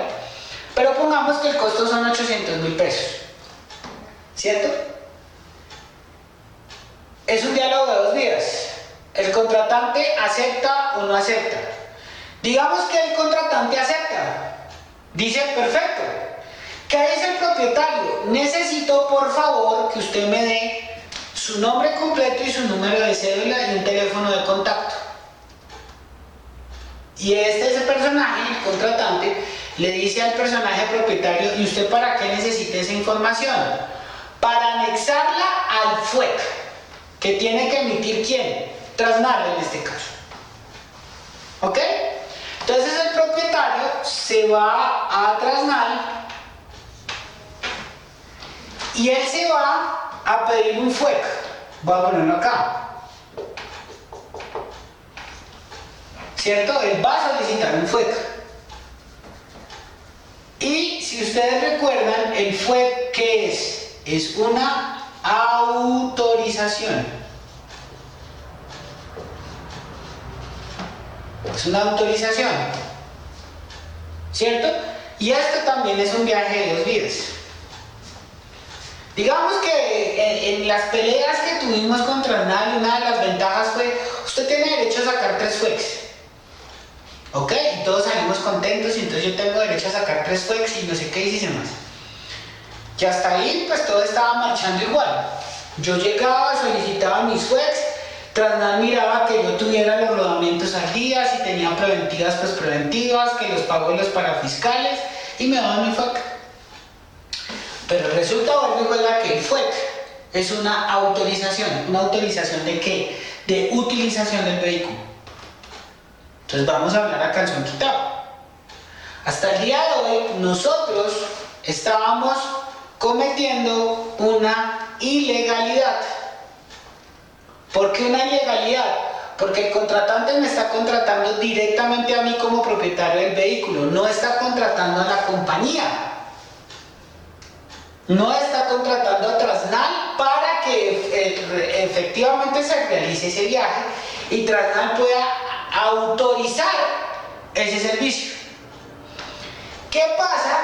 pero pongamos que el costo son 800.000 pesos. ¿Cierto? Es un diálogo de 2 vías. El contratante acepta o no acepta. Digamos que el contratante acepta. Dice: perfecto. ¿Qué dice el propietario? Necesito por favor que usted me dé su nombre completo y su número de cédula y un teléfono de contacto. Y ese personaje, el contratante, le dice al personaje propietario: ¿y usted para qué necesita esa información? Para anexarla al FUEC, que tiene que emitir ¿quién? Transnal en este caso. ¿Ok? Entonces el propietario se va a Transnal y él se va a pedir un FUEC. Voy a ponerlo acá. ¿Cierto? Él va a solicitar un FUEC. Y si ustedes recuerdan, el FUEC, ¿qué es? Es una autorización. Es una autorización, ¿cierto? Y esto también es un viaje de 2 vías. Digamos que en las peleas que tuvimos con Transnal, una de las ventajas fue: usted tiene derecho a sacar 3 FUECs. ¿Ok? Y todos salimos contentos, y entonces yo tengo derecho a sacar 3 FUECs y no sé qué hice más. Y hasta ahí pues todo estaba marchando igual. Yo llegaba, solicitaba mis FUECs, Transnal miraba que yo tuviera los rodamientos al día, si tenía preventivas, pues preventivas, que los pagos los parafiscales, y me daban mi FUEC. Pero resulta, vuelve y juega, que el FUEC es una autorización. ¿Una autorización de qué? De utilización del vehículo. Entonces vamos a hablar a calzón quitado. Hasta el día de hoy nosotros estábamos cometiendo una ilegalidad. ¿Por qué una ilegalidad? Porque el contratante me está contratando directamente a mí como propietario del vehículo, no está contratando a la compañía. no está contratando a Transnal para que efectivamente se realice ese viaje y Transnal pueda autorizar ese servicio. ¿Qué pasa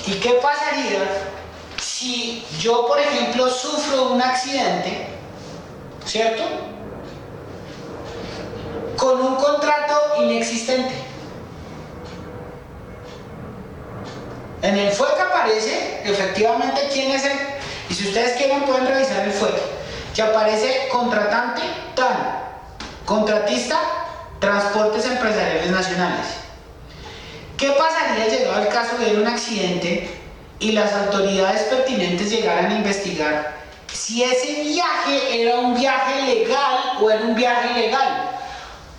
y qué pasaría si yo, por ejemplo, sufro un accidente, ¿cierto?, con un contrato inexistente? En el FUEC aparece efectivamente quién es el, y si ustedes quieren pueden revisar el FUEC, que aparece contratante TAN, contratista Transportes Empresariales Nacionales. ¿Qué pasaría llegado el caso de un accidente y las autoridades pertinentes llegaran a investigar si ese viaje era un viaje legal o era un viaje ilegal?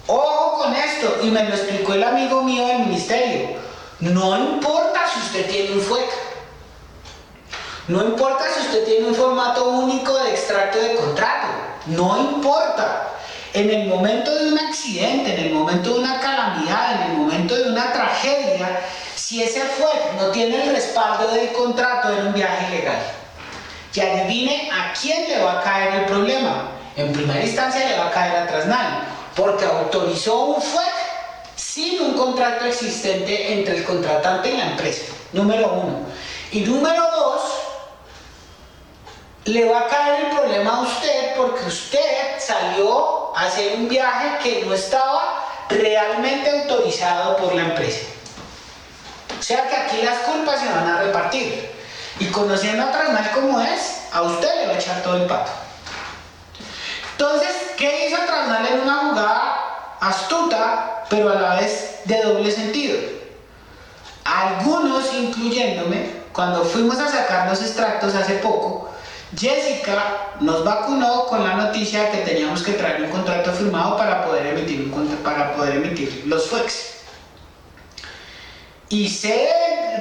Ojo con esto, y me lo explicó el amigo mío del ministerio. No importa si usted tiene un FUEC, no importa si usted tiene un formato único de extracto de contrato, no importa. En el momento de un accidente, en el momento de una calamidad, en el momento de una tragedia, si ese FUEC no tiene el respaldo del contrato, era un viaje ilegal. Y adivine a quién le va a caer el problema. En primera instancia le va a caer a Transnal, porque autorizó un FUEC sin un contrato existente entre el contratante y la empresa, número uno. Y número dos, le va a caer el problema a usted porque usted salió a hacer un viaje que no estaba realmente autorizado por la empresa. O sea que aquí las culpas se van a repartir. Y conociendo a Transnal como es, a usted le va a echar todo el pato. Entonces, ¿qué hizo Transnal en una jugada astuta, pero a la vez de doble sentido? Algunos, incluyéndome, cuando fuimos a sacar los extractos hace poco, Jessica nos vacunó con la noticia que teníamos que traer un contrato firmado para poder emitir los FUECs. Y sé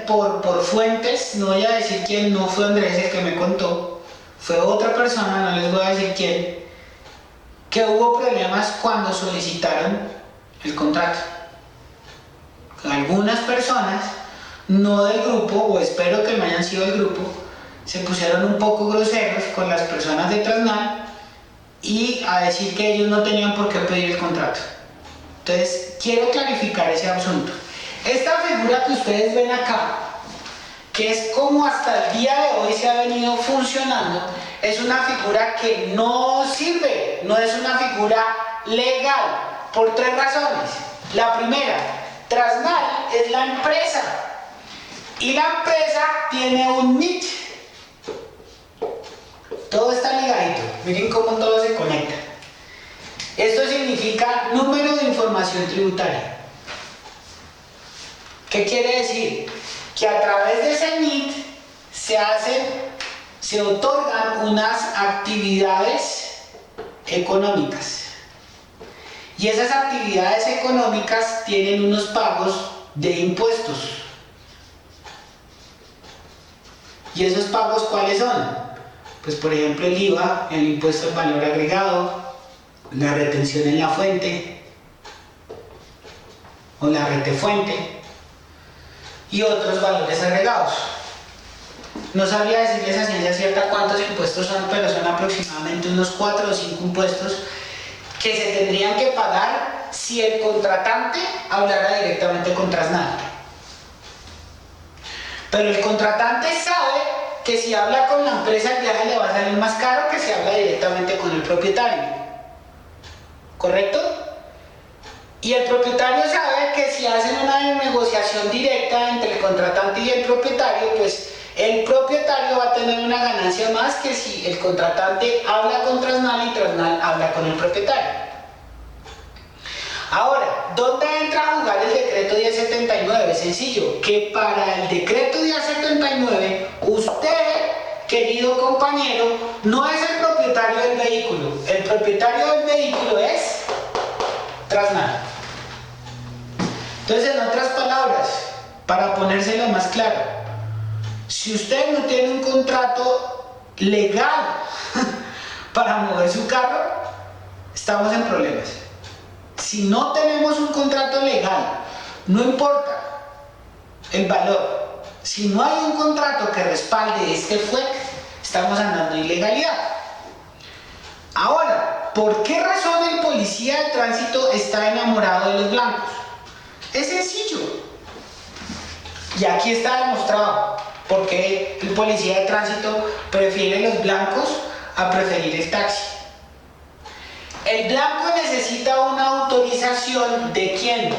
por fuentes, no voy a decir quién, no fue Andrés el que me contó, fue otra persona, no les voy a decir quién, que hubo problemas cuando solicitaron el contrato. Algunas personas, no del grupo, o espero que no hayan sido del grupo, se pusieron un poco groseros con las personas de Transnal y a decir que ellos no tenían por qué pedir el contrato. Entonces, quiero clarificar ese asunto. Esta figura que ustedes ven acá, que es como hasta el día de hoy se ha venido funcionando, es una figura que no sirve, no es una figura legal, por tres razones. La primera, Transnal es la empresa y la empresa tiene un NIT. Todo está ligadito, miren cómo todo se conecta. Esto significa número de información tributaria. ¿Qué quiere decir? Que a través de ese NIT se otorgan unas actividades económicas. Y esas actividades económicas tienen unos pagos de impuestos. ¿Y esos pagos cuáles son? Pues por ejemplo el IVA, el impuesto al valor agregado, la retención en la fuente o la retefuente y otros valores agregados. No sabría decirles a ciencia cierta cuántos impuestos son, pero son aproximadamente unos 4 o 5 impuestos que se tendrían que pagar si el contratante hablara directamente con Transnal. Pero el contratante sabe que si habla con la empresa el viaje le va a salir más caro que si habla directamente con el propietario. ¿Correcto? Y el propietario sabe que si hacen una negociación directa entre el contratante y el propietario, pues el propietario va a tener una ganancia más que si el contratante habla con Transnal y Transnal habla con el propietario. Ahora, ¿dónde entra a jugar el decreto 1079? Sencillo, que para el decreto 1079, usted, querido compañero, no es el propietario del vehículo. El propietario del vehículo es Transnal. Entonces, en otras palabras, para ponérselo más claro, si usted no tiene un contrato legal para mover su carro, estamos en problemas. Si no tenemos un contrato legal, no importa el valor, Si no hay un contrato que respalde este FUEC, estamos andando en ilegalidad. Ahora, ¿por qué razón el policía de tránsito está enamorado de los blancos? Es sencillo. Y aquí está demostrado por qué el policía de tránsito prefiere los blancos a preferir el taxi. El blanco necesita una autorización ¿de quién?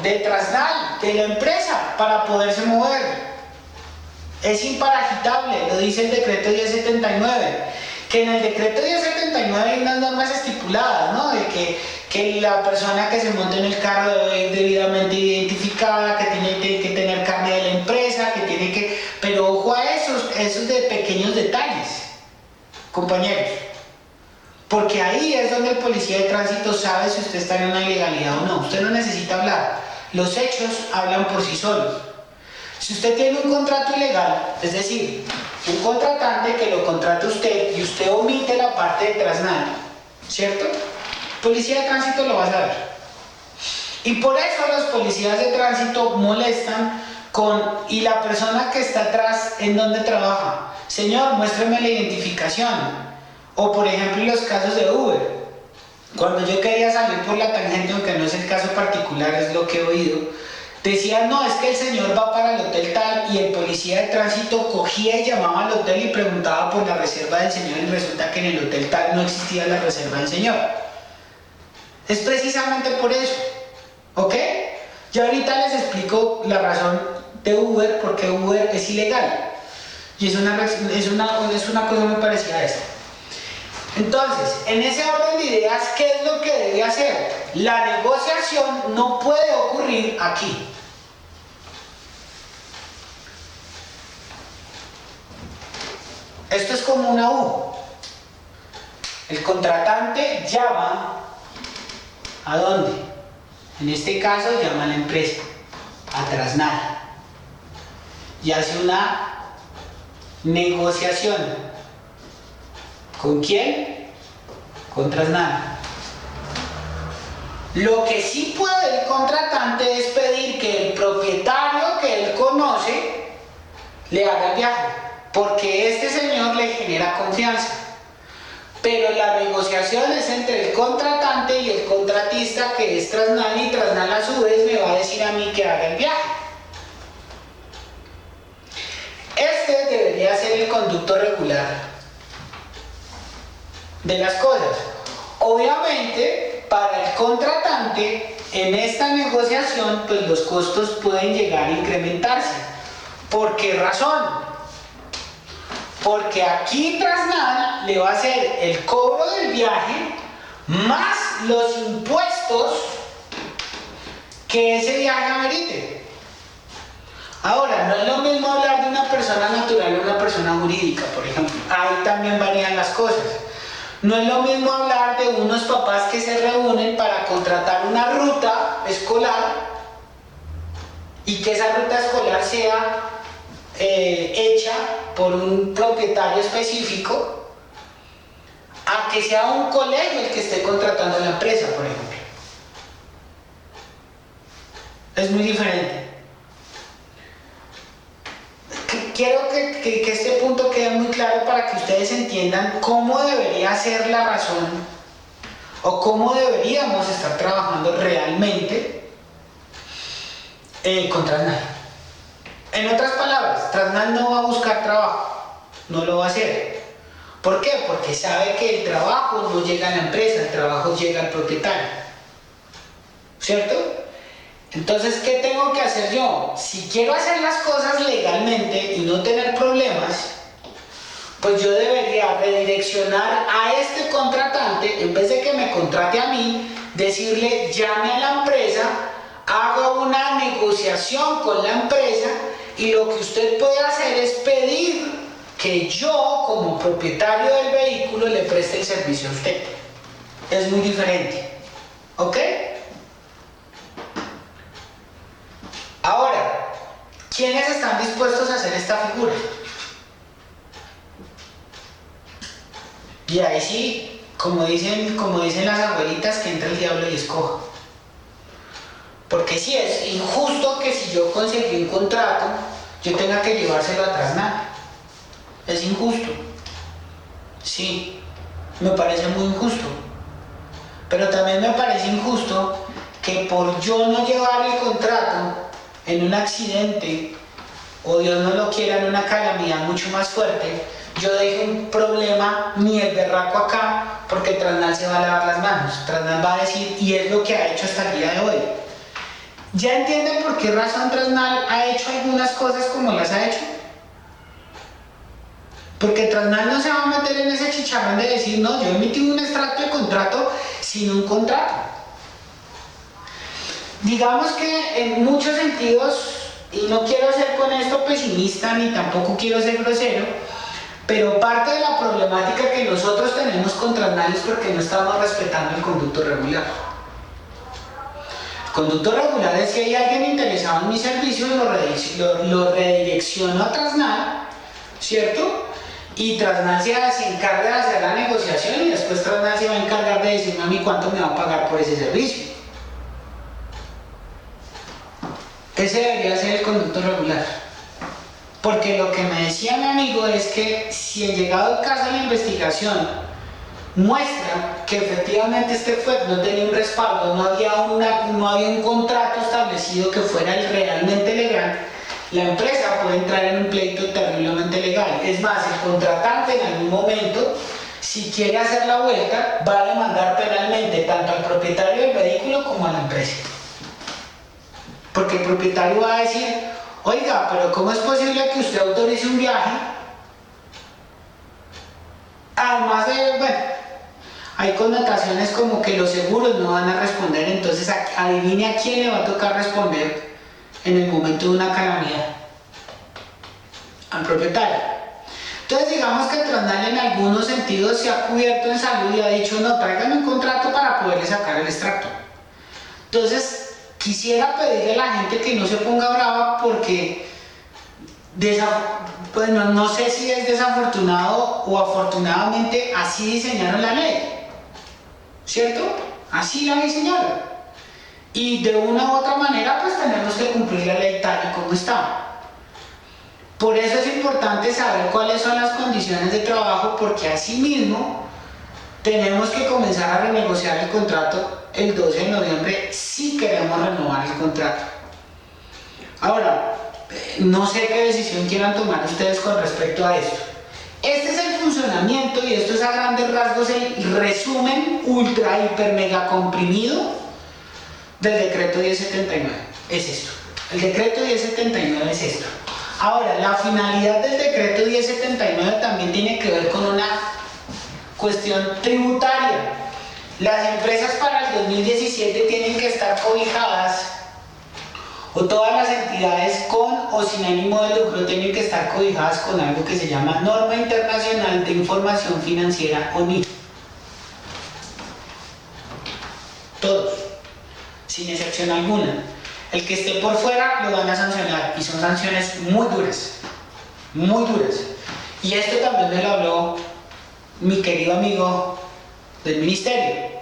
De Transnal, de la empresa, para poderse mover. Es imparagitable, lo dice el decreto 1079. Que en el decreto 1079 hay unas normas estipuladas, ¿no? De que la persona que se monte en el carro debe ir debidamente identificada, que tiene que tener carne de la empresa, que tiene que... Pero ojo a esos de pequeños detalles, compañeros. Porque ahí es donde el policía de tránsito sabe si usted está en una ilegalidad o no. Usted no necesita hablar. Los hechos hablan por sí solos. Si usted tiene un contrato ilegal, es decir, un contratante que lo contrata usted y usted omite la parte de Transnal, ¿cierto? El policía de tránsito lo va a saber. Y por eso los policías de tránsito molestan y la persona que está atrás, ¿en dónde trabaja? Señor, muéstreme la identificación. O por ejemplo en los casos de Uber, cuando yo quería salir por la tangente, aunque no es el caso particular, es lo que he oído, decían, no, es que el señor va para el hotel tal, y el policía de tránsito cogía y llamaba al hotel y preguntaba por la reserva del señor, y resulta que en el hotel tal no existía la reserva del señor. Es precisamente por eso, ¿ok? Y ahorita les explico la razón de Uber, porque Uber es ilegal, y es una cosa muy parecida a esta. Entonces, en ese orden de ideas, ¿qué es lo que debe hacer? La negociación no puede ocurrir aquí. Esto es como una U. El contratante llama ¿a dónde? En este caso llama a la empresa, a Transnal, y hace una negociación. ¿Con quién? Con Transnal. Lo que sí puede el contratante es pedir que el propietario que él conoce le haga el viaje, porque este señor le genera confianza. Pero la negociación es entre el contratante y el contratista, que es Transnal, y Transnal a su vez me va a decir a mí que haga el viaje. Este debería ser el conducto regular de las cosas. Obviamente, para el contratante, en esta negociación, pues los costos pueden llegar a incrementarse. ¿Por qué razón? Porque aquí Transnal le va a hacer el cobro del viaje más los impuestos que ese viaje amerite. Ahora, no es lo mismo hablar de una persona natural o una persona jurídica, por ejemplo. Ahí también varían las cosas. No es lo mismo hablar de unos papás que se reúnen para contratar una ruta escolar y que esa ruta escolar sea hecha por un propietario específico, a que sea un colegio el que esté contratando a la empresa, por ejemplo. Es muy diferente. Quiero que este punto quede muy claro para que ustedes entiendan cómo debería ser la razón o cómo deberíamos estar trabajando realmente con Transnal. En otras palabras, Transnal no va a buscar trabajo, no lo va a hacer. ¿Por qué? Porque sabe que el trabajo no llega a la empresa, el trabajo llega al propietario, ¿cierto? Entonces, ¿qué tengo que hacer yo? Si quiero hacer las cosas legalmente y no tener problemas, pues yo debería redireccionar a este contratante, en vez de que me contrate a mí, decirle, llame a la empresa, haga una negociación con la empresa, y lo que usted puede hacer es pedir que yo, como propietario del vehículo, le preste el servicio a usted. Es muy diferente, ¿ok? Ahora, ¿quiénes están dispuestos a hacer esta figura? Y ahí sí, como dicen las abuelitas, que entra el diablo y escoja. Porque sí es injusto que si yo conseguí un contrato yo tenga que llevárselo a Trasnal. Es injusto. Sí, me parece muy injusto. Pero también me parece injusto que por yo no llevar el contrato en un accidente, o Dios no lo quiera, en una calamidad mucho más fuerte, yo deje un problema ni el berraco acá, porque Trasnal se va a lavar las manos. Trasnal va a decir, y es lo que ha hecho hasta el día de hoy. ¿Ya entienden por qué razón Trasnal ha hecho algunas cosas como las ha hecho? Porque Trasnal no se va a meter en ese chicharrón de decir, no, yo emití un extracto de contrato sin un contrato. Digamos que en muchos sentidos, y no quiero ser con esto pesimista ni tampoco quiero ser grosero, pero parte de la problemática que nosotros tenemos con Trasnal es porque no estamos respetando el conducto regular. El conducto regular es si hay alguien interesado en mi servicio, lo redirecciono a Trasnal, ¿cierto? Y Trasnal se encarga de hacer la negociación y después Trasnal se va a encargar de decirme a mí cuánto me va a pagar por ese servicio. Ese debería ser el conducto regular. Porque lo que me decía mi amigo es que si en llegado el caso de la investigación muestra que efectivamente este FUEP no tenía un respaldo, no había un contrato establecido que fuera el realmente legal, la empresa puede entrar en un pleito terriblemente legal. Es más, el contratante en algún momento, si quiere hacer la vuelta, va a demandar penalmente tanto al propietario del vehículo como a la empresa. Porque el propietario va a decir, oiga, pero ¿cómo es posible que usted autorice un viaje? Además de, bueno, hay connotaciones como que los seguros no van a responder, entonces adivine a quién le va a tocar responder en el momento de una calamidad. Al propietario. Entonces digamos que Trasnal en algunos sentidos se ha cubierto en salud y ha dicho, no, tráigame un contrato para poderle sacar el extracto. Entonces, quisiera pedirle a la gente que no se ponga brava porque bueno, no sé si es desafortunado o afortunadamente así diseñaron la ley, ¿cierto? Así la diseñaron. Y de una u otra manera pues tenemos que cumplir la ley tal y como está. Por eso es importante saber cuáles son las condiciones de trabajo, porque así mismo tenemos que comenzar a renegociar el contrato el 12 de noviembre si queremos renovar el contrato. Ahora, no sé qué decisión quieran tomar ustedes con respecto a esto. Este es el funcionamiento y esto es a grandes rasgos el resumen ultra hiper mega comprimido del decreto 1079. Es esto. El decreto 1079 es esto. Ahora, la finalidad del decreto 1079 también tiene que ver con una cuestión tributaria. Las empresas para el 2017 tienen que estar cobijadas, o todas las entidades con o sin ánimo de lucro tienen que estar cobijadas con algo que se llama Norma Internacional de Información Financiera, o NIF. Todos, sin excepción alguna. El que esté por fuera lo van a sancionar, y son sanciones muy duras, muy duras. Y esto también me lo habló mi querido amigo del ministerio.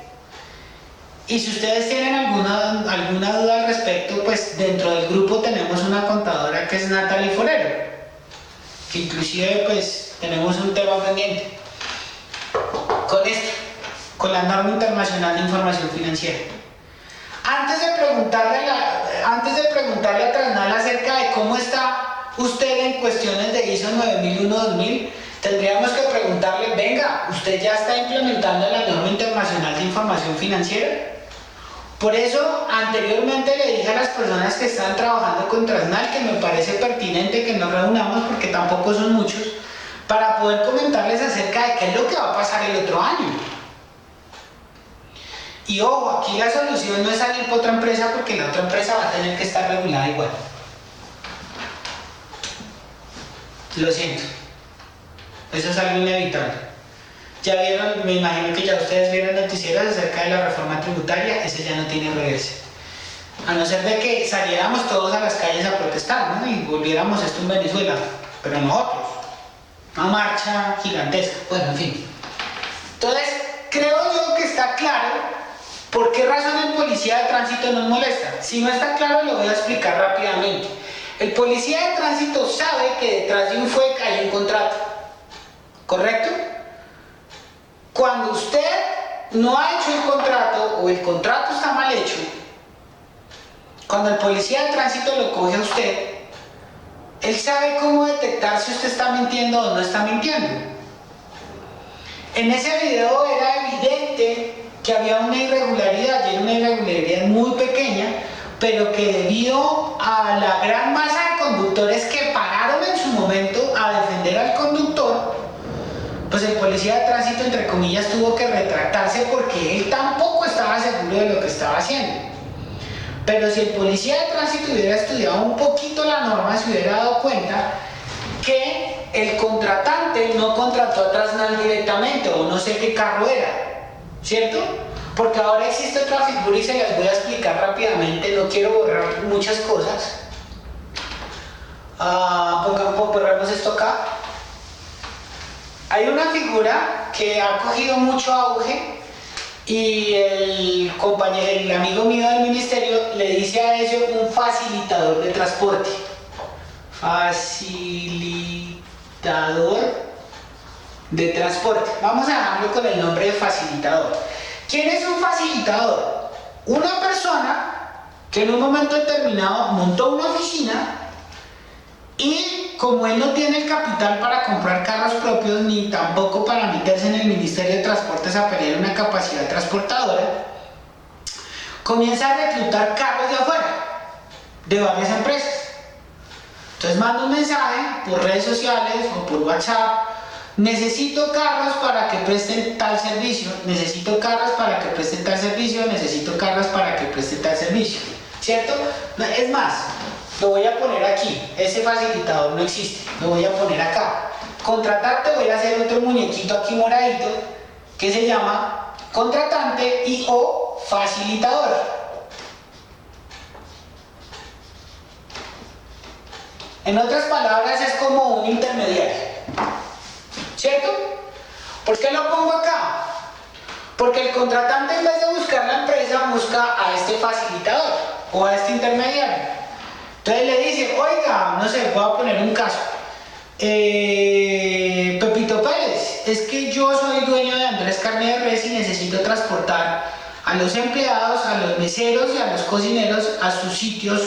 Y si ustedes tienen alguna duda al respecto, pues dentro del grupo tenemos una contadora que es Natalie Forero, que inclusive pues tenemos un tema pendiente con esto, con la Norma Internacional de Información Financiera. Antes de preguntarle a Trasnal acerca de cómo está usted en cuestiones de ISO 9001-2000, tendríamos que preguntarle, venga, ¿usted ya está implementando la Norma Internacional de Información Financiera? Por eso, anteriormente le dije a las personas que están trabajando con Trasnal que me parece pertinente que nos reunamos, porque tampoco son muchos, para poder comentarles acerca de qué es lo que va a pasar el otro año. Y ojo, aquí la solución no es salir por otra empresa, porque la otra empresa va a tener que estar regulada igual. Lo siento. Eso es algo inevitable. Ya vieron, me imagino que ya ustedes vieron noticieros acerca de la reforma tributaria, ese ya no tiene reverse. A no ser de que saliéramos todos a las calles a protestar, ¿no? Y volviéramos esto en Venezuela, pero nosotros. Una marcha gigantesca, bueno, en fin. Entonces, creo yo que está claro por qué razón el policía de tránsito nos molesta. Si no está claro, lo voy a explicar rápidamente. El policía de tránsito sabe que detrás de un FUEC hay un contrato, ¿correcto? Cuando usted no ha hecho el contrato o el contrato está mal hecho, cuando el policía de tránsito lo coge a usted, él sabe cómo detectar si usted está mintiendo o no está mintiendo. En ese video era evidente que había una irregularidad, y era una irregularidad muy pequeña, pero que debido a la gran masa de conductores que pararon en su momento a defender al conductor, pues el policía de tránsito, entre comillas, tuvo que retractarse porque él tampoco estaba seguro de lo que estaba haciendo. Pero si el policía de tránsito hubiera estudiado un poquito la norma, se hubiera dado cuenta que el contratante no contrató a Transnal directamente, o no sé qué carro era, ¿cierto? Porque ahora existe otra figura y se las voy a explicar rápidamente, no quiero borrar muchas cosas. Borramos esto acá. Hay una figura que ha cogido mucho auge y el amigo mío del ministerio le dice a ello un facilitador de transporte. Facilitador de transporte. Vamos a dejarlo con el nombre de facilitador. ¿Quién es un facilitador? Una persona que en un momento determinado montó una oficina y como él no tiene el capital para comprar carros propios ni tampoco para meterse en el Ministerio de Transportes a pelear una capacidad transportadora, comienza a reclutar carros de afuera, de varias empresas. Entonces manda un mensaje por redes sociales o por WhatsApp: necesito carros para que presten tal servicio, necesito carros para que presten tal servicio, necesito carros para que presten tal servicio, ¿cierto? Es más, lo voy a poner aquí, ese facilitador no existe, lo voy a poner acá. Contratante, voy a hacer otro muñequito aquí moradito que se llama contratante y o facilitador. En otras palabras, es como un intermediario, ¿cierto? ¿Por qué lo pongo acá? Porque el contratante, en vez de buscar la empresa, busca a este facilitador o a este intermediario. Entonces le dice: oiga, no sé, voy a poner un caso. Pepito Pérez, es que yo soy dueño de Andrés Carne de Res y necesito transportar a los empleados, a los meseros y a los cocineros a sus sitios,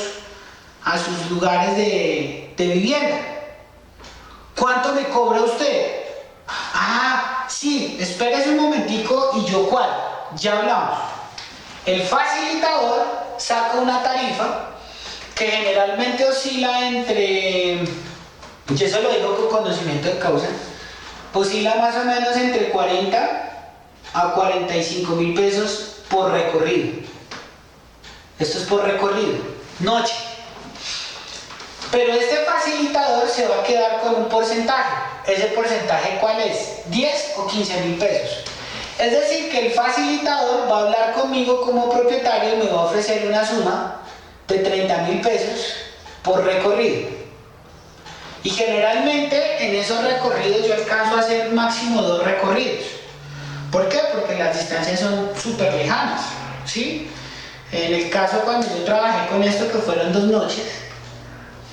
a sus lugares de vivienda. ¿Cuánto me cobra usted? Sí, espérese un momentico y yo cuál. Ya hablamos. El facilitador saca una tarifa que generalmente oscila entre, y eso lo digo con conocimiento de causa, oscila más o menos entre 40 a 45,000 pesos por recorrido. Esto es por recorrido, noche. Pero este facilitador se va a quedar con un porcentaje. ¿Ese porcentaje cuál es? 10 o 15,000 pesos. Es decir, que el facilitador va a hablar conmigo como propietario y me va a ofrecer una suma de 30,000 pesos por recorrido. Y generalmente en esos recorridos yo alcanzo a hacer máximo 2 recorridos. ¿Por qué? Porque las distancias son súper lejanas, ¿sí? En el caso cuando yo trabajé con esto, que fueron 2 noches,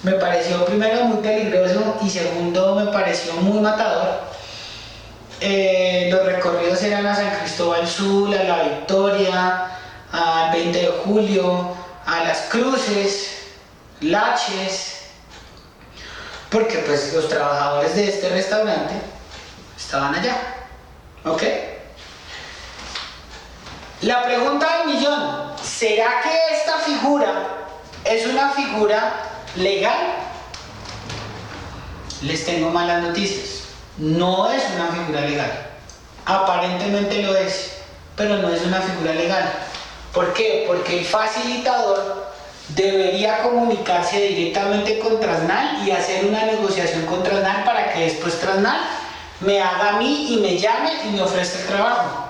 me pareció primero muy peligroso y segundo me pareció muy matador. Los recorridos eran a San Cristóbal Sur, a La Victoria, al 20 de julio, a Las Cruces, Laches, porque pues los trabajadores de este restaurante estaban allá, ¿ok? La pregunta del millón: ¿será que esta figura es una figura legal? Les tengo malas noticias. No es una figura legal. Aparentemente lo es, pero no es una figura legal. ¿Por qué? Porque el facilitador debería comunicarse directamente con Transnal y hacer una negociación con Transnal para que después Transnal me haga a mí y me llame y me ofrezca el trabajo.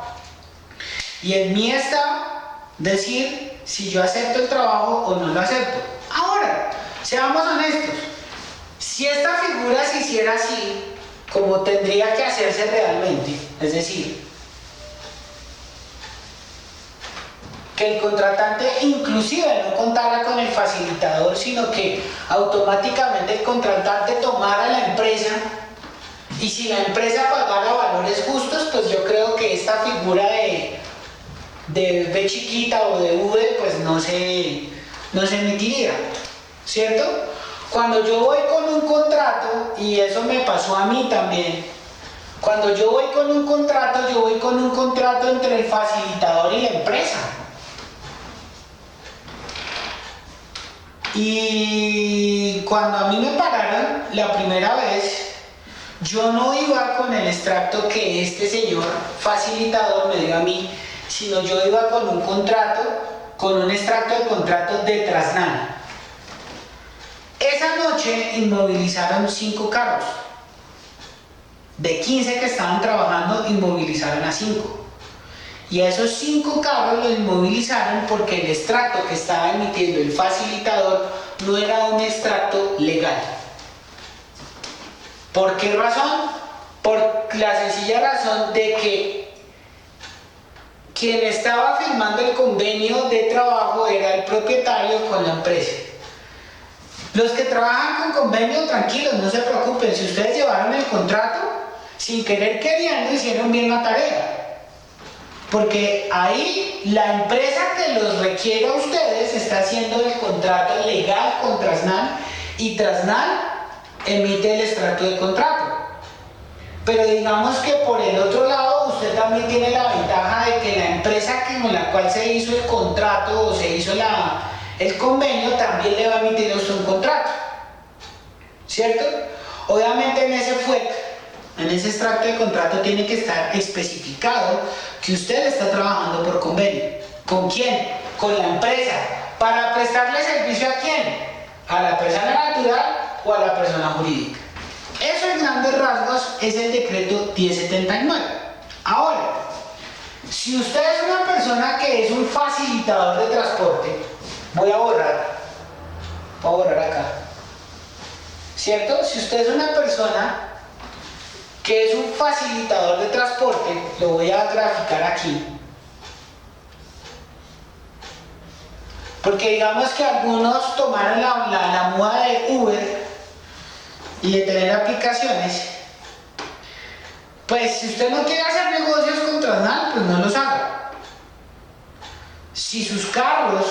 Y en mí está decir si yo acepto el trabajo o no lo acepto. Ahora, seamos honestos. Si esta figura se hiciera así, como tendría que hacerse realmente, es decir, que el contratante inclusive no contara con el facilitador, sino que automáticamente el contratante tomara la empresa, y si la empresa pagara valores justos, pues yo creo que esta figura de B chiquita o de V pues no se emitiría, ¿cierto? Cuando yo voy con un contrato, y eso me pasó a mí también, cuando yo voy con un contrato entre el facilitador y la empresa. Y cuando a mí me pararon la primera vez, yo no iba con el extracto que este señor facilitador me dio a mí, sino yo iba con un contrato, con un extracto de contrato de Trasnal. Esa noche inmovilizaron 5 carros. De 15 que estaban trabajando, inmovilizaron a 5. Y a esos 5 carros los inmovilizaron porque el extracto que estaba emitiendo el facilitador no era un extracto legal. ¿Por qué razón? Por la sencilla razón de que quien estaba firmando el convenio de trabajo era el propietario con la empresa. Los que trabajan con convenio, tranquilos, no se preocupen. Si ustedes llevaron el contrato, sin querer queriendo, hicieron bien la tarea. Porque ahí la empresa que los requiere a ustedes está haciendo el contrato legal con Trasnal, y Trasnal emite el extracto de contrato. Pero digamos que por el otro lado usted también tiene la ventaja de que la empresa con la cual se hizo el contrato o se hizo el convenio también le va a emitir a usted un contrato, ¿cierto? Obviamente en ese extracto de contrato tiene que estar especificado que usted está trabajando por convenio. ¿Con quién? Con la empresa. ¿Para prestarle servicio a quién? ¿A la persona natural o a la persona jurídica? Eso en grandes rasgos es el decreto 1079. Ahora, si usted es una persona que es un facilitador de transporte, voy a borrar acá, ¿cierto? Si usted es una persona que es un facilitador de transporte, lo voy a graficar aquí, porque digamos que algunos tomaron la moda de Uber y de tener aplicaciones. Pues si usted no quiere hacer negocios con Trasnal, pues no los haga. Si sus carros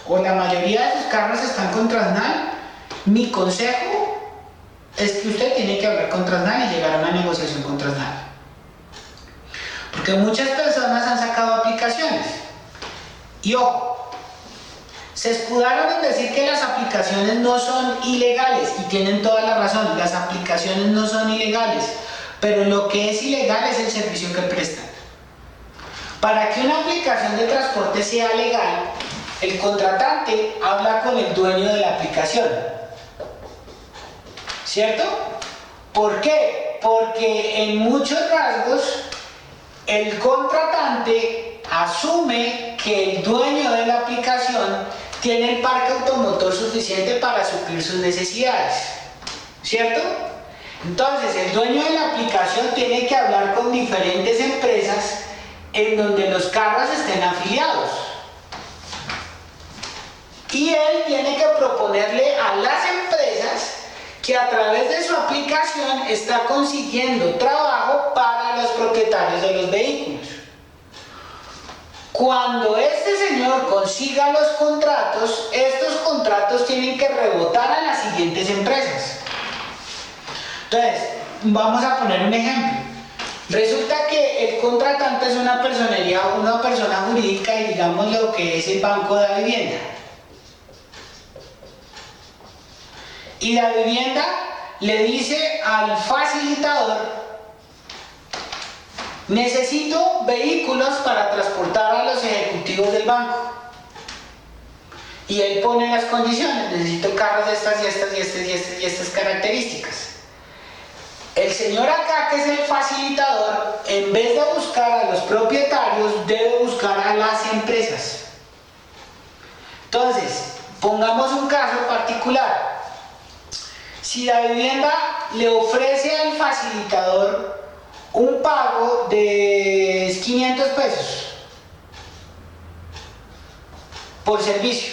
o la mayoría de sus carros están con Trasnal, mi consejo es que usted tiene que hablar con Trasnal y llegar a una negociación con Trasnal. Porque muchas personas han sacado aplicaciones. Y ojo, se escudaron en decir que las aplicaciones no son ilegales, y tienen toda la razón, las aplicaciones no son ilegales, pero lo que es ilegal es el servicio que prestan. Para que una aplicación de transporte sea legal, el contratante habla con el dueño de la aplicación, ¿cierto? ¿Por qué? Porque en muchos rasgos el contratante asume que el dueño de la aplicación tiene el parque automotor suficiente para suplir sus necesidades, ¿cierto? Entonces el dueño de la aplicación tiene que hablar con diferentes empresas en donde los carros estén afiliados, y él tiene que proponerle a las empresas que a través de su aplicación está consiguiendo trabajo para los propietarios de los vehículos. Cuando este señor consiga los contratos, estos contratos tienen que rebotar a las siguientes empresas. Entonces, vamos a poner un ejemplo. Resulta que el contratante es una persona jurídica, y digamos lo que es el Banco de la Vivienda. Y la vivienda le dice al facilitador: necesito vehículos para transportar a los ejecutivos del banco. Y él pone las condiciones: necesito carros de estas y estas y estas y estas y estas características. El señor acá, que es el facilitador, en vez de buscar a los propietarios, debe buscar a las empresas. Entonces, pongamos un caso particular. Si la vivienda le ofrece al facilitador un pago de 500 pesos, por servicio.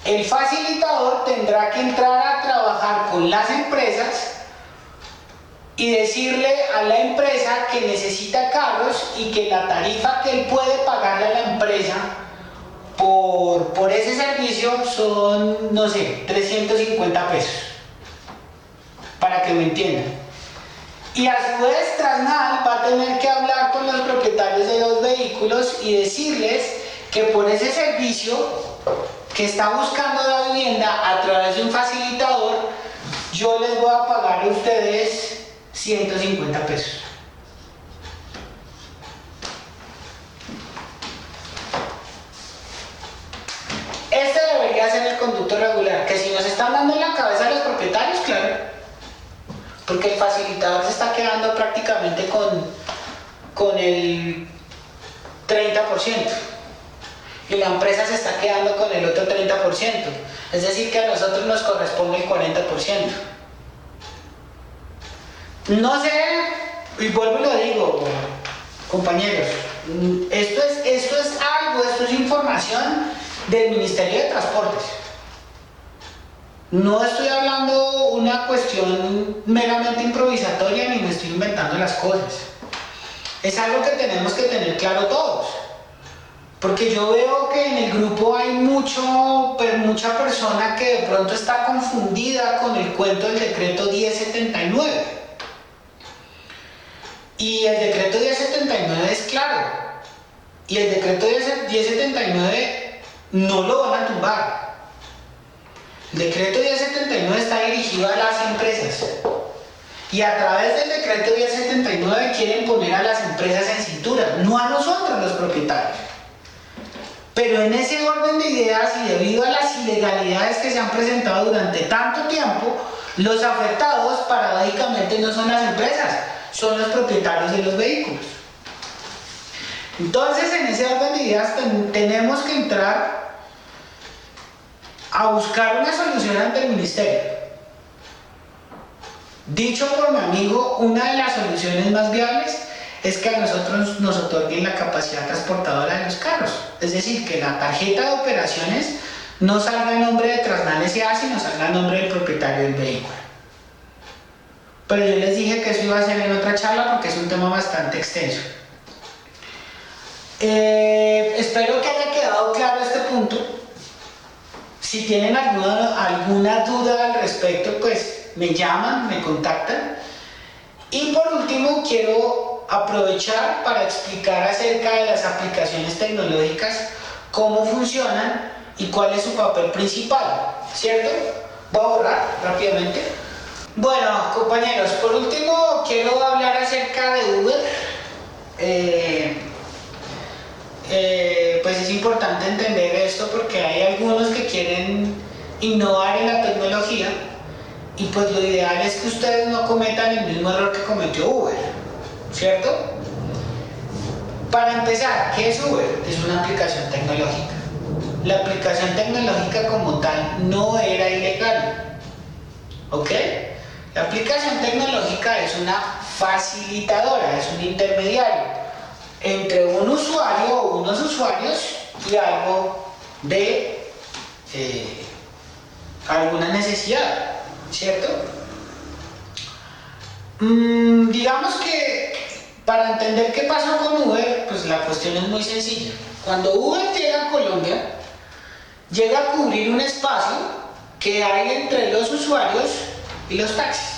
El facilitador tendrá que entrar a trabajar con las empresas y decirle a la empresa que necesita carros y que la tarifa que él puede pagarle a la empresa por ese servicio son, no sé, 350 pesos, para que me entiendan. Y a su vez Transnal va a tener que hablar con los propietarios de los vehículos y decirles que por ese servicio que está buscando la vivienda a través de un facilitador, yo les voy a pagar a ustedes 150 pesos. Este debería ser el conducto regular, que si nos están dando en la cabeza a los propietarios, claro, porque el facilitador se está quedando prácticamente con el 30% y la empresa se está quedando con el otro 30%, es decir que a nosotros nos corresponde el 40%. No sé, y vuelvo y lo digo, compañeros, esto es información del Ministerio de Transportes. No estoy hablando una cuestión meramente improvisatoria ni me estoy inventando las cosas. Es algo que tenemos que tener claro todos. Porque yo veo que en el grupo hay mucha persona que de pronto está confundida con el cuento del decreto 1079. Y el decreto 1079 es claro. Y el decreto 1079 no lo van a tumbar. El decreto 1079 está dirigido a las empresas. Y a través del decreto 1079 quieren poner a las empresas en cintura, no a nosotros los propietarios. Pero en ese orden de ideas y debido a las ilegalidades que se han presentado durante tanto tiempo, los afectados paradójicamente no son las empresas, son los propietarios de los vehículos. Entonces, en ese orden de ideas tenemos que entrar a buscar una solución ante el ministerio. Dicho por mi amigo, una de las soluciones más viables es que a nosotros nos otorguen la capacidad transportadora de los carros. Es decir, que la tarjeta de operaciones no salga en nombre de Transnal S.A., sino salga en nombre del propietario del vehículo. Pero yo les dije que eso iba a ser en otra charla porque es un tema bastante extenso. Espero que haya quedado claro este punto. Si tienen alguna duda al respecto, pues me llaman, me contactan. Y por último, quiero aprovechar para explicar acerca de las aplicaciones tecnológicas, cómo funcionan y cuál es su papel principal, ¿cierto? Voy a borrar rápidamente. Bueno, compañeros, por último quiero hablar acerca de Uber. Pues es importante entender esto porque hay algunos que quieren innovar en la tecnología y pues lo ideal es que ustedes no cometan el mismo error que cometió Uber, ¿cierto? Para empezar, ¿qué es Uber? Es una aplicación tecnológica. La aplicación tecnológica como tal no era ilegal, ¿ok? La aplicación tecnológica es una facilitadora, es un intermediario entre un usuario o unos usuarios y algo de alguna necesidad, ¿cierto? Digamos que para entender qué pasó con Uber, pues la cuestión es muy sencilla. Cuando Uber llega a Colombia, llega a cubrir un espacio que hay entre los usuarios y los taxis.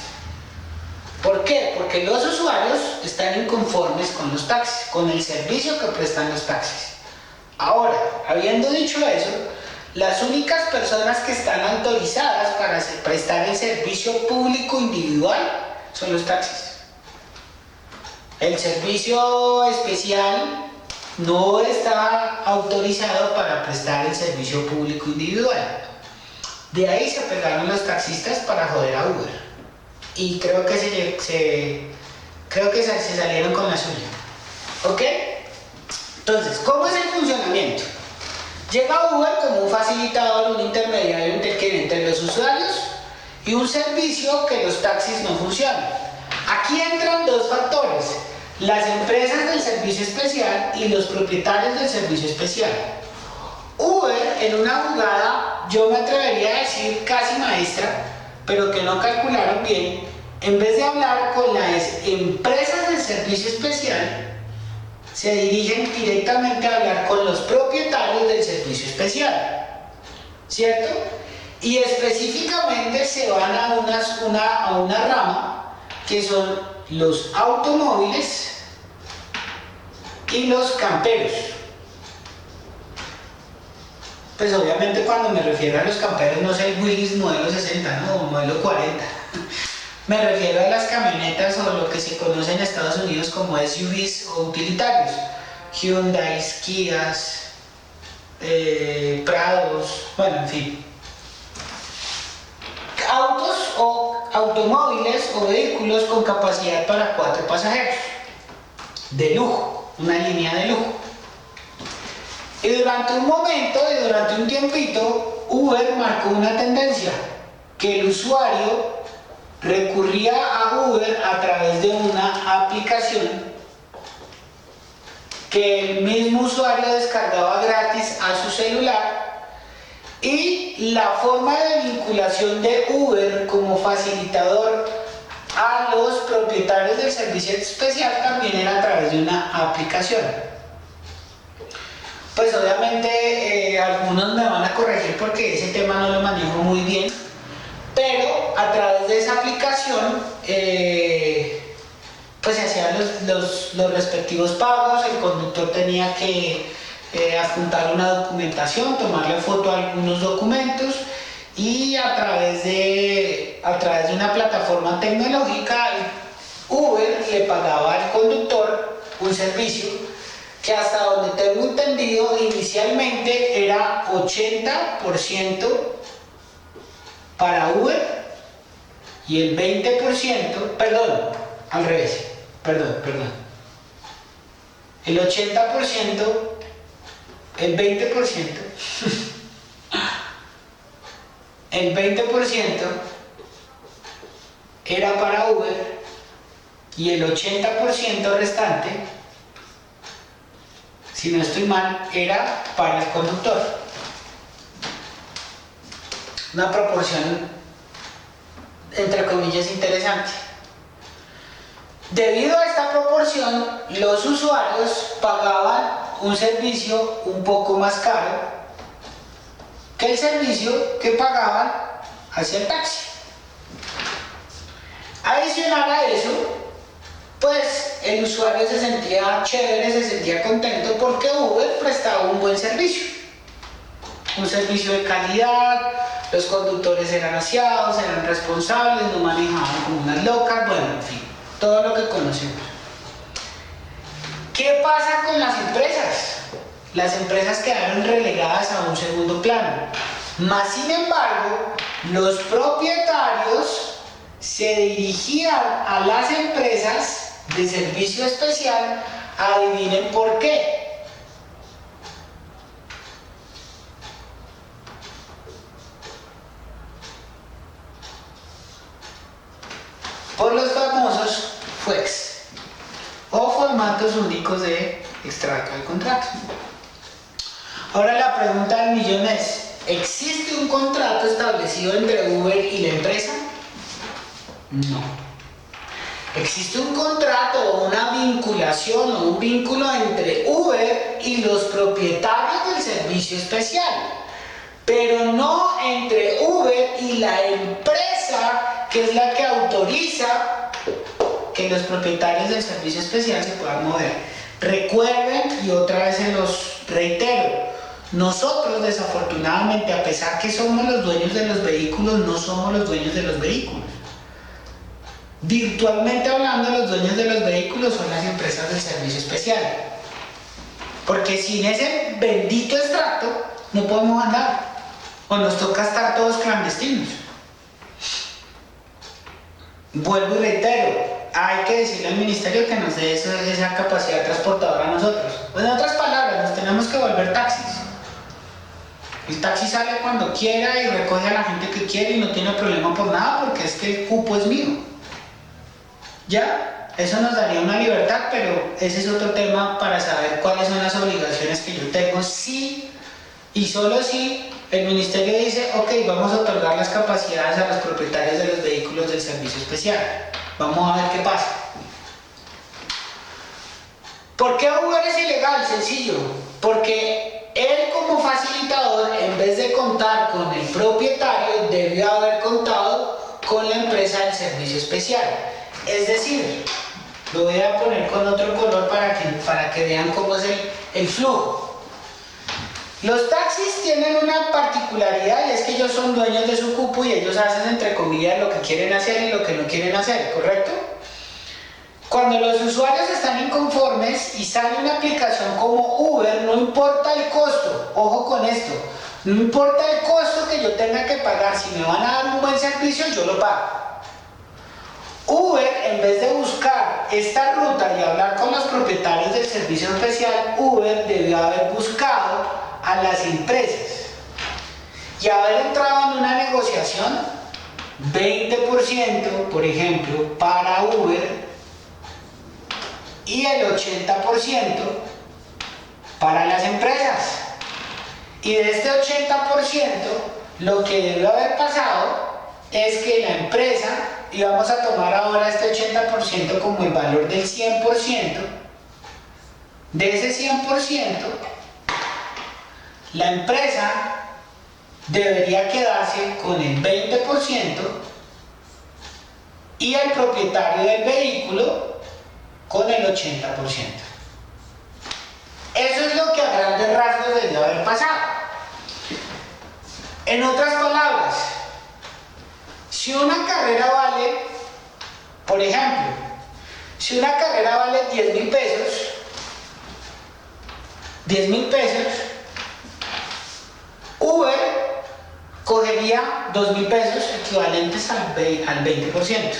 ¿Por qué? Porque los usuarios están inconformes con los taxis, con el servicio que prestan los taxis. Ahora, habiendo dicho eso, las únicas personas que están autorizadas para prestar el servicio público individual son los taxis. El servicio especial no está autorizado para prestar el servicio público individual. De ahí se pegaron los taxistas para joder a Uber. Y creo que se salieron con la suya. ¿Ok? Entonces, ¿cómo es el funcionamiento? Llega Uber como un facilitador, un intermediario entre los usuarios y un servicio que los taxis no funcionan. Aquí entran dos factores: las empresas del servicio especial y los propietarios del servicio especial. Uber, en una jugada, yo me atrevería a decir casi maestra, pero que no calcularon bien, en vez de hablar con las empresas de servicio especial, se dirigen directamente a hablar con los propietarios del servicio especial, ¿cierto? Y específicamente se van a una rama que son los automóviles y los camperos. Pues obviamente cuando me refiero a los camperos no es el Willys modelo 60, no, modelo 40. Me refiero a las camionetas o lo que se conoce en Estados Unidos como SUVs o utilitarios. Hyundai, Kias, Prados, bueno, en fin. Autos o automóviles o vehículos con capacidad para 4 pasajeros. De lujo, una línea de lujo. Y durante un momento y durante un tiempito, Uber marcó una tendencia, que el usuario recurría a Uber a través de una aplicación que el mismo usuario descargaba gratis a su celular, y la forma de vinculación de Uber como facilitador a los propietarios del servicio especial también era a través de una aplicación. Pues obviamente algunos me van a corregir porque ese tema no lo manejo muy bien, pero a través de esa aplicación pues se hacían los respectivos pagos. El conductor tenía que adjuntar una documentación, tomarle foto a algunos documentos, y a través de una plataforma tecnológica Uber le pagaba al conductor un servicio que, hasta donde tengo entendido, inicialmente era 80% para Uber y el 20%, perdón, al revés, perdón, el 80%, el 20%, el 20% era para Uber y el 80% restante, si no estoy mal, era para el conductor. Una proporción, entre comillas, interesante. Debido a esta proporción, los usuarios pagaban un servicio un poco más caro que el servicio que pagaban hacia el taxi. Adicional a eso, pues el usuario se sentía chévere, se sentía contento porque Uber prestaba un buen servicio. Un servicio de calidad, los conductores eran aseados, eran responsables, no manejaban como unas locas, bueno, en fin, todo lo que conocemos. ¿Qué pasa con las empresas? Las empresas quedaron relegadas a un segundo plano. Mas, sin embargo, los propietarios se dirigían a las empresas de servicio especial. Adivinen por qué. Por los famosos FUEX, o formatos únicos de extracto del contrato. Ahora la pregunta del millón es: ¿existe un contrato establecido entre Uber y la empresa? No. ¿Existe un contrato o una vinculación o un vínculo entre Uber y los propietarios del servicio especial? Pero no entre Uber y la empresa, que es la que autoriza que los propietarios del servicio especial se puedan mover. Recuerden, y otra vez se los reitero, nosotros desafortunadamente, a pesar que somos los dueños de los vehículos, no somos los dueños de los vehículos. Virtualmente hablando, los dueños de los vehículos son las empresas del servicio especial, porque sin ese bendito extracto no podemos andar, o nos toca estar todos clandestinos. Vuelvo y reitero, hay que decirle al ministerio que nos dé esa capacidad transportadora a nosotros. Pues, en otras palabras, nos tenemos que volver taxis. El taxi sale cuando quiera y recoge a la gente que quiere y no tiene problema por nada, porque es que el cupo es mío. ¿Ya? Eso nos daría una libertad, pero ese es otro tema para saber cuáles son las obligaciones que yo tengo si y solo si el ministerio dice, ok, vamos a otorgar las capacidades a los propietarios de los vehículos del servicio especial. Vamos a ver qué pasa. ¿Por qué Uber es ilegal? Sencillo. Porque él como facilitador, en vez de contar con el propietario, debió haber contado con la empresa del servicio especial. Es decir, lo voy a poner con otro color para que vean cómo es el flujo. Los taxis tienen una particularidad y es que ellos son dueños de su cupo y ellos hacen entre comillas lo que quieren hacer y lo que no quieren hacer, ¿correcto? Cuando los usuarios están inconformes y sale una aplicación como Uber, no importa el costo, ojo con esto, no importa el costo que yo tenga que pagar, si me van a dar un buen servicio yo lo pago. Uber, en vez de buscar esta ruta y hablar con los propietarios del servicio especial, Uber debió haber buscado a las empresas y haber entrado en una negociación 20%, por ejemplo, para Uber y el 80% para las empresas. Y de este 80%, lo que debió haber pasado es que la empresa, y vamos a tomar ahora este 80% como el valor del 100%, de ese 100%, la empresa debería quedarse con el 20% y el propietario del vehículo con el 80%. Eso es lo que a grandes rasgos debió haber pasado. En otras palabras, si una carrera vale, por ejemplo, si una carrera vale 10.000 pesos, 10.000 pesos, Uber cogería 2.000 pesos equivalentes al 20%.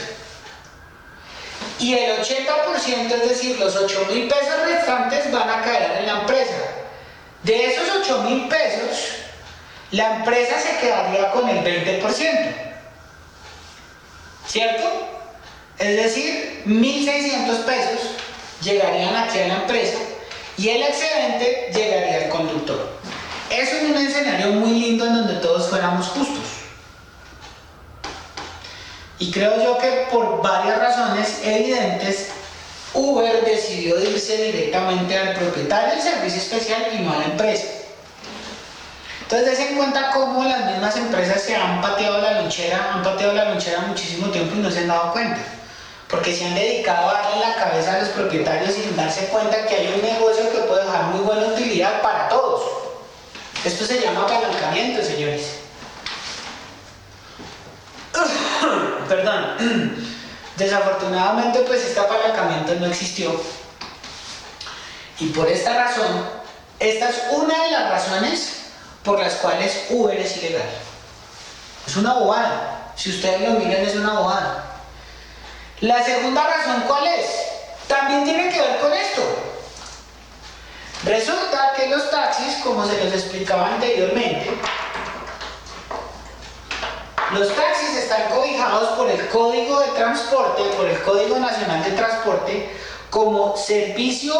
Y el 80%, es decir, los 8.000 pesos restantes van a caer en la empresa. De esos 8.000 pesos, la empresa se quedaría con el 20%. ¿Cierto? Es decir, 1.600 pesos llegarían aquí a la empresa y el excedente llegaría al conductor. Eso es un escenario muy lindo en donde todos fuéramos justos. Y creo yo que por varias razones evidentes, Uber decidió irse directamente al propietario del servicio especial y no a la empresa. Entonces, des en cuenta cómo las mismas empresas se han pateado la lonchera muchísimo tiempo y no se han dado cuenta. Porque se han dedicado a darle la cabeza a los propietarios sin darse cuenta que hay un negocio que puede dejar muy buena utilidad para todos. Esto se llama apalancamiento, señores. Perdón. Desafortunadamente, pues este apalancamiento no existió. Y por esta razón, esta es una de las razones por las cuales Uber es ilegal. Es una bobada. Si ustedes lo miran, es una bobada. La segunda razón, ¿cuál es? También tiene que ver con esto. Resulta que los taxis, como se los explicaba anteriormente, los taxis están cobijados por el Código de Transporte, por el Código Nacional de Transporte, como servicio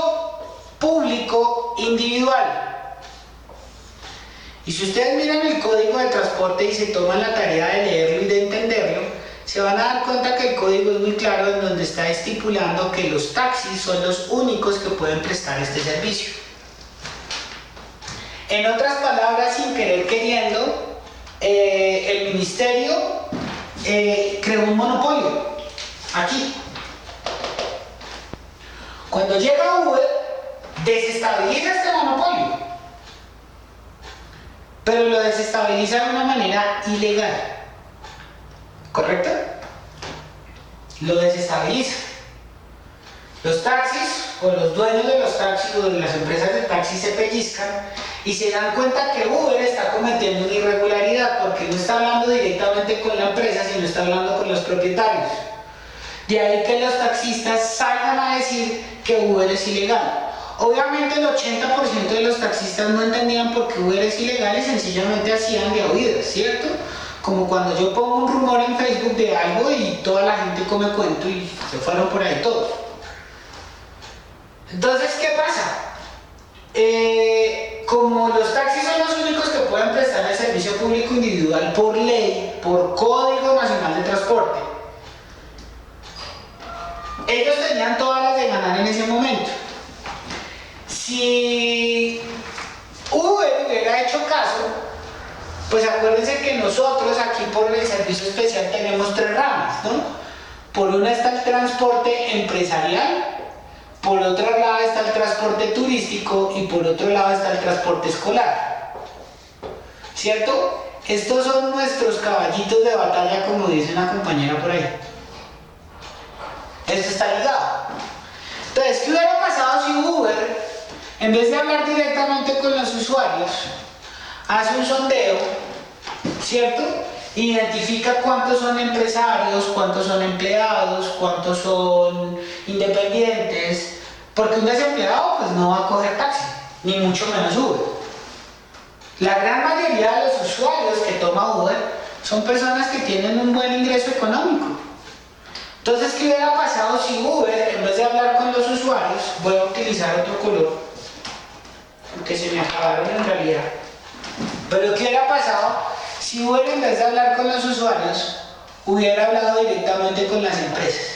público individual. Y si ustedes miran el Código de Transporte y se toman la tarea de leerlo y de entenderlo, se van a dar cuenta que el código es muy claro en donde está estipulando que los taxis son los únicos que pueden prestar este servicio. En otras palabras, sin querer queriendo, el ministerio creó un monopolio aquí. Cuando llega Uber, desestabiliza este monopolio, pero lo desestabiliza de una manera ilegal, ¿correcto? Lo desestabiliza. Los taxis o los dueños de los taxis o de las empresas de taxis se pellizcan y se dan cuenta que Uber está cometiendo una irregularidad porque no está hablando directamente con la empresa, sino está hablando con los propietarios. De ahí que los taxistas salgan a decir que Uber es ilegal. Obviamente el 80% de los taxistas no entendían por qué Uber es ilegal y sencillamente hacían de oídas, ¿cierto? Como cuando yo pongo un rumor en Facebook de algo y toda la gente come cuento y se fueron por ahí todos. Entonces, ¿qué pasa? como los taxis son los únicos que pueden prestar el servicio público individual por ley, por Código Nacional de Transporte, ellos tenían todas las de ganar en ese momento. Si Uber hubiera hecho caso, pues acuérdense que nosotros aquí por el servicio especial tenemos tres ramas, ¿no? Por una está el transporte empresarial, por otro lado está el transporte turístico y por otro lado está el transporte escolar, ¿cierto? Estos son nuestros caballitos de batalla, como dice una compañera por ahí. Esto está ligado. Entonces, ¿qué hubiera pasado si Uber, en vez de hablar directamente con los usuarios, hace un sondeo, ¿cierto? Identifica cuántos son empresarios, cuántos son empleados, cuántos son independientes, porque un desempleado pues no va a coger taxi, ni mucho menos Uber. La gran mayoría de los usuarios que toma Uber son personas que tienen un buen ingreso económico. Entonces, ¿qué hubiera pasado si Uber, en vez de hablar con los usuarios, voy a utilizar otro color, porque se me acabaron en realidad, pero qué hubiera pasado si Uber, en vez de hablar con los usuarios, hubiera hablado directamente con las empresas?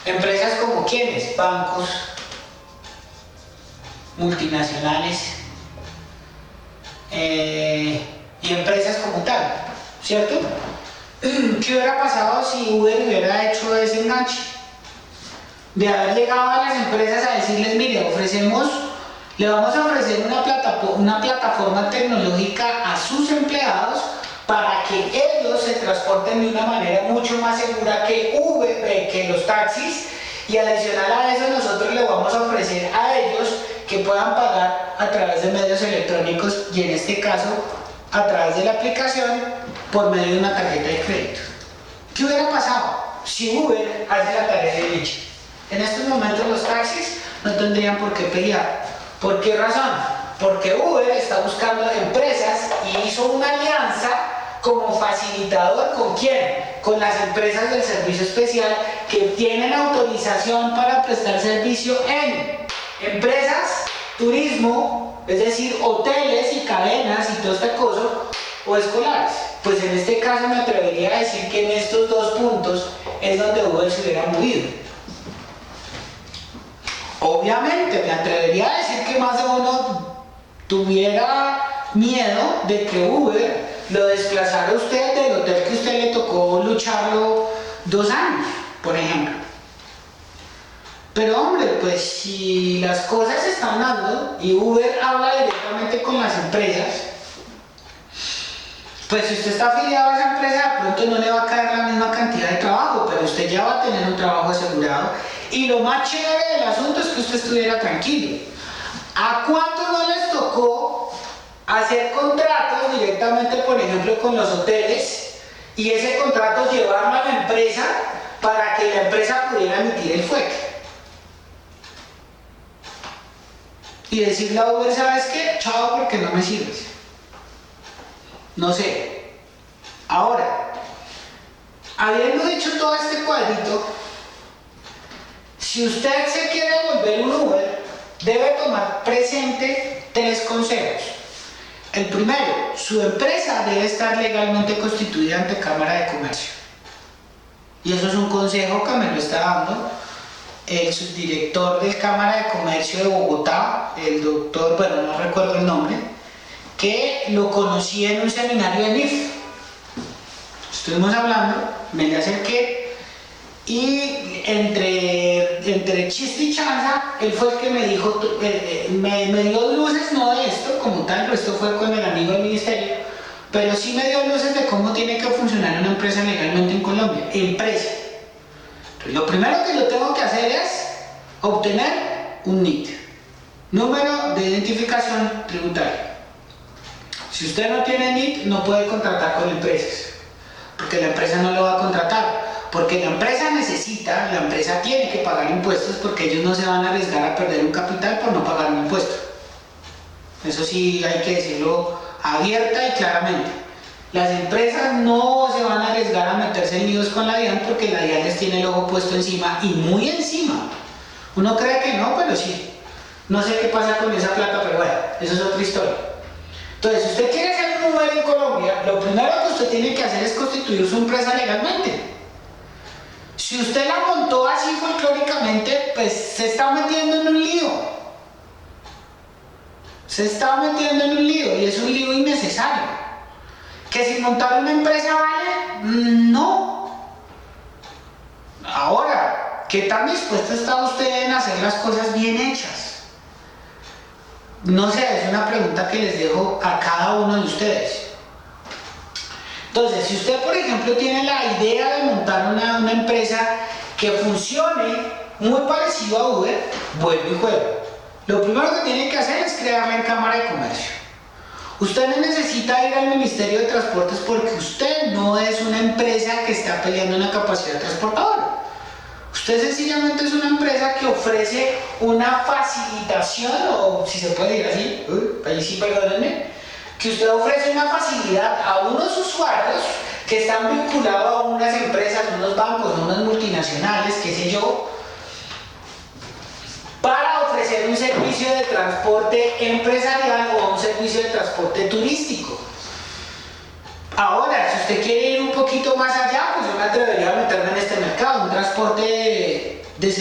Empresas como ¿quiénes? Bancos, multinacionales y empresas como tal, ¿cierto? ¿Qué hubiera pasado si Uber hubiera hecho ese enganche? De haber llegado a las empresas a decirles, mire, le vamos a ofrecer una plataforma tecnológica a sus empleados para que ellos se transporten de una manera mucho más segura que Uber, que los taxis, y adicional a eso nosotros le vamos a ofrecer a ellos que puedan pagar a través de medios electrónicos y en este caso a través de la aplicación por medio de una tarjeta de crédito. ¿Qué hubiera pasado si Uber hace la tarea de hecha? En estos momentos los taxis no tendrían por qué pelear. ¿Por qué razón? Porque Uber está buscando empresas y hizo una alianza como facilitador. ¿Con quién? Con las empresas del servicio especial que tienen autorización para prestar servicio en empresas, turismo, es decir, hoteles y cadenas y todo este cosa, o escolares. Pues en este caso me atrevería a decir que en estos dos puntos es donde Uber se hubiera movido. Obviamente me atrevería a decir que más de uno tuviera miedo de que Uber lo desplazara a usted del hotel que a usted le tocó lucharlo 2 años, por ejemplo. Pero hombre, pues si las cosas se están dando y Uber habla directamente con las empresas, pues si usted está afiliado a esa empresa, de pronto no le va a caer la misma cantidad de trabajo, pero usted ya va a tener un trabajo asegurado. Y lo más chévere del asunto es que usted estuviera tranquilo. ¿A cuántos no les tocó hacer contratos directamente, por ejemplo, con los hoteles y ese contrato llevarlo a la empresa para que la empresa pudiera emitir el fuete? Y decirle a Uber, ¿sabes qué? Chao, porque no me sirves. No sé. Ahora, habiendo dicho todo este cuadrito, si usted se quiere volver un Uber, debe tomar presente 3 consejos. El primero, su empresa debe estar legalmente constituida ante Cámara de Comercio. Y eso es un consejo que me lo está dando el subdirector de Cámara de Comercio de Bogotá, el doctor, bueno, no recuerdo el nombre, que lo conocí en un seminario de NIF. Estuvimos hablando, me le acerqué y entre chiste y chanza, él fue el que me dijo, me dio luces, no de esto como tal, pero esto fue con el amigo del ministerio, pero sí me dio luces de cómo tiene que funcionar una empresa legalmente en Colombia. Empresa. Entonces, lo primero que yo tengo que hacer es obtener un NIT, número de identificación tributaria. Si usted no tiene NIT, no puede contratar con empresas, porque la empresa no lo va a contratar. Porque la empresa tiene que pagar impuestos, porque ellos no se van a arriesgar a perder un capital por no pagar un impuesto. Eso sí hay que decirlo abierta y claramente. Las empresas no se van a arriesgar a meterse en líos con la DIAN porque la DIAN les tiene el ojo puesto encima y muy encima. Uno cree que no, pero sí. No sé qué pasa con esa plata, pero bueno, eso es otra historia. Entonces, si usted quiere ser un Uber en Colombia, lo primero que usted tiene que hacer es constituir su empresa legalmente. Si usted la montó así folclóricamente, pues se está metiendo en un lío. Se está metiendo en un lío y es un lío innecesario. ¿Que si montar una empresa vale? No. Ahora, ¿qué tan dispuesto está usted en hacer las cosas bien hechas? No sé, es una pregunta que les dejo a cada uno de ustedes. Entonces, si usted, por ejemplo, tiene la idea de montar una empresa que funcione muy parecido a Uber, vuelvo y juego. Lo primero que tiene que hacer es crearla en Cámara de Comercio. Usted no necesita ir al Ministerio de Transportes porque usted no es una empresa que está peleando una capacidad transportadora. Usted sencillamente es una empresa que ofrece una facilitación, o si se puede decir así, ahí sí perdónenme, que usted ofrece una facilidad a unos usuarios que están vinculados a unas empresas, unos bancos, unas multinacionales, qué sé yo, para ofrecer un servicio de transporte empresarial o un servicio de transporte turístico. Ahora, si usted quiere ir un poquito más allá, pues yo me atrevería a meterme en este mercado, un transporte de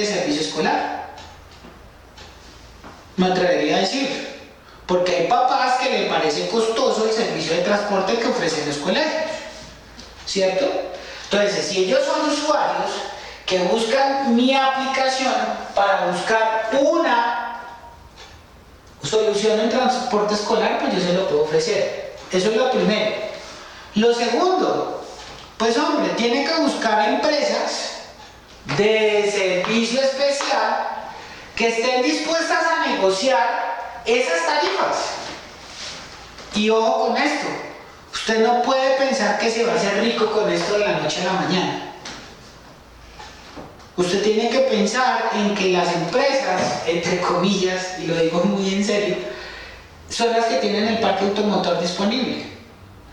servicio escolar. Me atrevería a decir, porque hay papás que les parece costoso el servicio de transporte que ofrecen los colegios, ¿cierto? Entonces, si ellos son usuarios que buscan mi aplicación para buscar una solución en transporte escolar, pues yo se lo puedo ofrecer. Eso es lo primero. Lo segundo, pues hombre, tiene que buscar empresas de servicio especial que estén dispuestas a negociar esas tarifas. Y ojo con esto, usted no puede pensar que se va a hacer rico con esto de la noche a la mañana. Usted tiene que pensar en que las empresas, entre comillas, y lo digo muy en serio, son las que tienen el parque automotor disponible.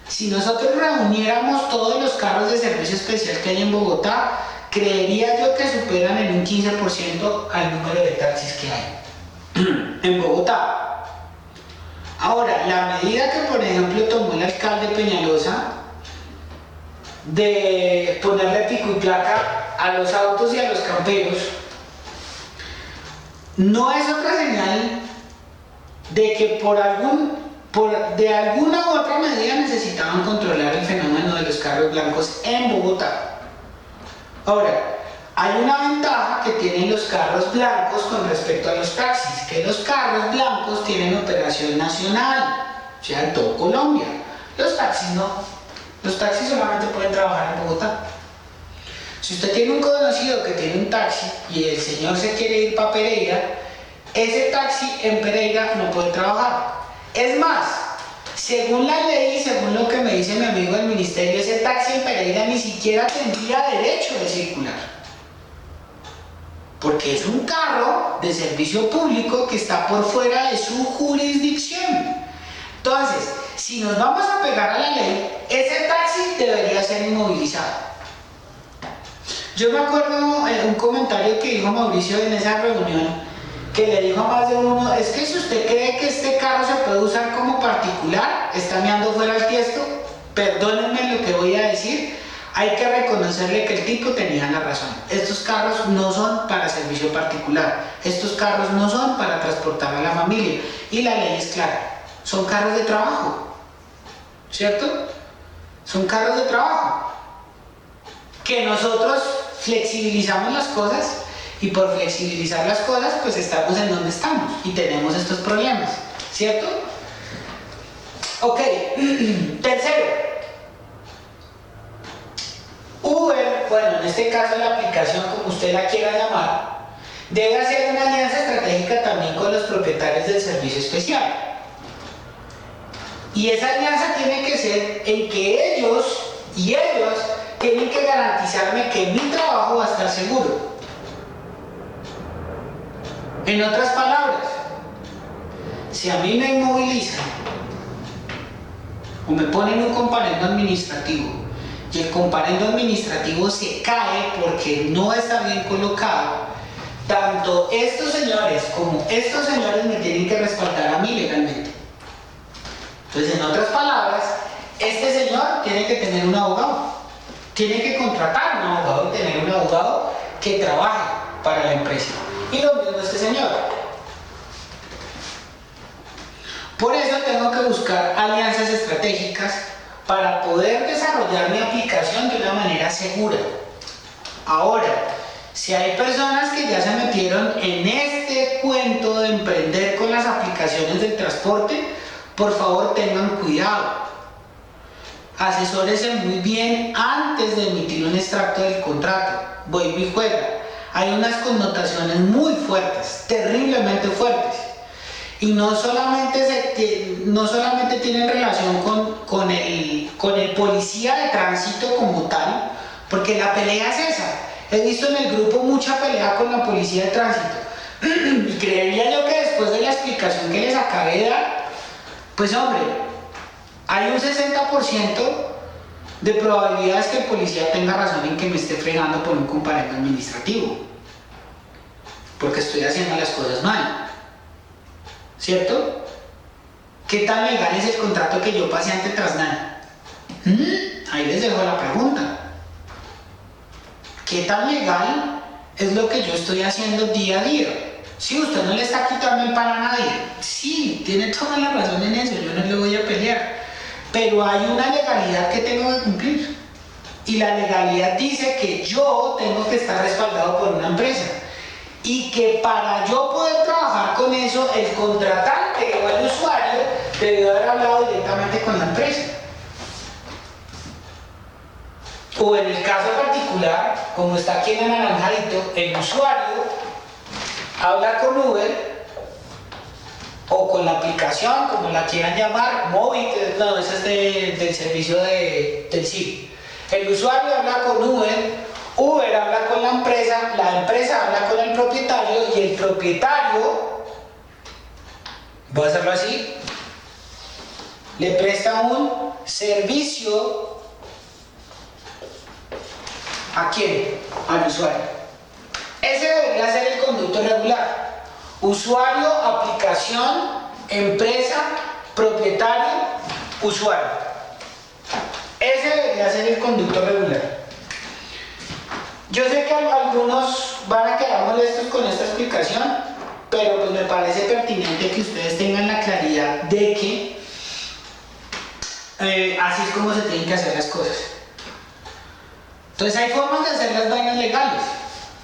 Si nosotros reuniéramos todos los carros de servicio especial que hay en Bogotá, creería yo que superan en un 15% al número de taxis que hay en Bogotá. Ahora, la medida que por ejemplo tomó el alcalde Peñalosa de ponerle pico y placa a los autos y a los camperos, no es otra señal de que de alguna u otra medida necesitaban controlar el fenómeno de los carros blancos en Bogotá. Ahora, hay una ventaja que tienen los carros blancos con respecto a los taxis, que los carros blancos tienen operación nacional, o sea, en todo Colombia. Los taxis no. Los taxis solamente pueden trabajar en Bogotá. Si usted tiene un conocido que tiene un taxi y el señor se quiere ir para Pereira, ese taxi en Pereira no puede trabajar. Es más, según la ley y según lo que me dice mi amigo del ministerio, ese taxi en Pereira ni siquiera tendría derecho de circular. Porque es un carro de servicio público que está por fuera de su jurisdicción. Entonces, si nos vamos a pegar a la ley, ese taxi debería ser inmovilizado. Yo me acuerdo un comentario que dijo Mauricio en esa reunión, que le dijo a más de uno, es que si usted cree que este carro se puede usar como particular, está meando fuera el tiesto, perdónenme lo que voy a decir, hay que reconocerle que el tipo tenía la razón. Estos carros no son para servicio particular, estos carros no son para transportar a la familia, y la ley es clara, son carros de trabajo, ¿cierto? Son carros de trabajo, que nosotros flexibilizamos las cosas, y por flexibilizar las cosas, pues estamos en donde estamos y tenemos estos problemas, ¿cierto? Ok, tercero, Uber, bueno, en este caso la aplicación, como usted la quiera llamar, debe hacer una alianza estratégica también con los propietarios del servicio especial. Y esa alianza tiene que ser en que ellos tienen que garantizarme que mi trabajo va a estar seguro. En otras palabras, si a mí me inmovilizan o me ponen un comparendo administrativo y el comparendo administrativo se cae porque no está bien colocado, tanto estos señores como estos señores me tienen que respaldar a mí legalmente. Entonces, en otras palabras, este señor tiene que tener un abogado, tiene que contratar un abogado y tener un abogado que trabaje para la empresa. Y lo mismo este señor. Por eso tengo que buscar alianzas estratégicas para poder desarrollar mi aplicación de una manera segura. Ahora, si hay personas que ya se metieron en este cuento de emprender con las aplicaciones del transporte, por favor tengan cuidado. Asesórense muy bien antes de emitir un extracto del contrato. Vuelve y juega. Hay unas connotaciones muy fuertes, terriblemente fuertes. Y no solamente tienen relación con el policía de tránsito como tal, porque la pelea es esa. He visto en el grupo mucha pelea con la policía de tránsito. Y creería yo que después de la explicación que les acabé de dar, pues hombre, hay un 60% de probabilidades que el policía tenga razón en que me esté fregando por un comparendo administrativo, porque estoy haciendo las cosas mal, ¿cierto? ¿Qué tan legal es el contrato que yo pasé ante Trasnana? Ahí les dejo la pregunta. ¿Qué tan legal es lo que yo estoy haciendo día a día? Sí, usted no le está quitando el pan a nadie. Sí, tiene toda la razón en eso, yo no le voy a pelear. Pero hay una legalidad que tengo que cumplir. Y la legalidad dice que yo tengo que estar respaldado por una empresa. Y que para yo poder trabajar con eso, el contratante o el usuario debió haber hablado directamente con la empresa. O en el caso particular, como está aquí en anaranjadito, el usuario habla con Uber o con la aplicación, como la quieran llamar, móvil, no, ese es del servicio del SIG. El usuario habla con Uber habla con la empresa habla con el propietario y el propietario, voy a hacerlo así, le presta un servicio. ¿A quién? Al usuario. Ese debería ser el conducto regular. Usuario, aplicación, empresa, propietario, usuario. Ese debería ser el conducto regular. Yo sé que algunos van a quedar molestos con esta explicación, pero pues me parece pertinente que ustedes tengan la claridad de que así es como se tienen que hacer las cosas. Entonces hay formas de hacer las vainas legales.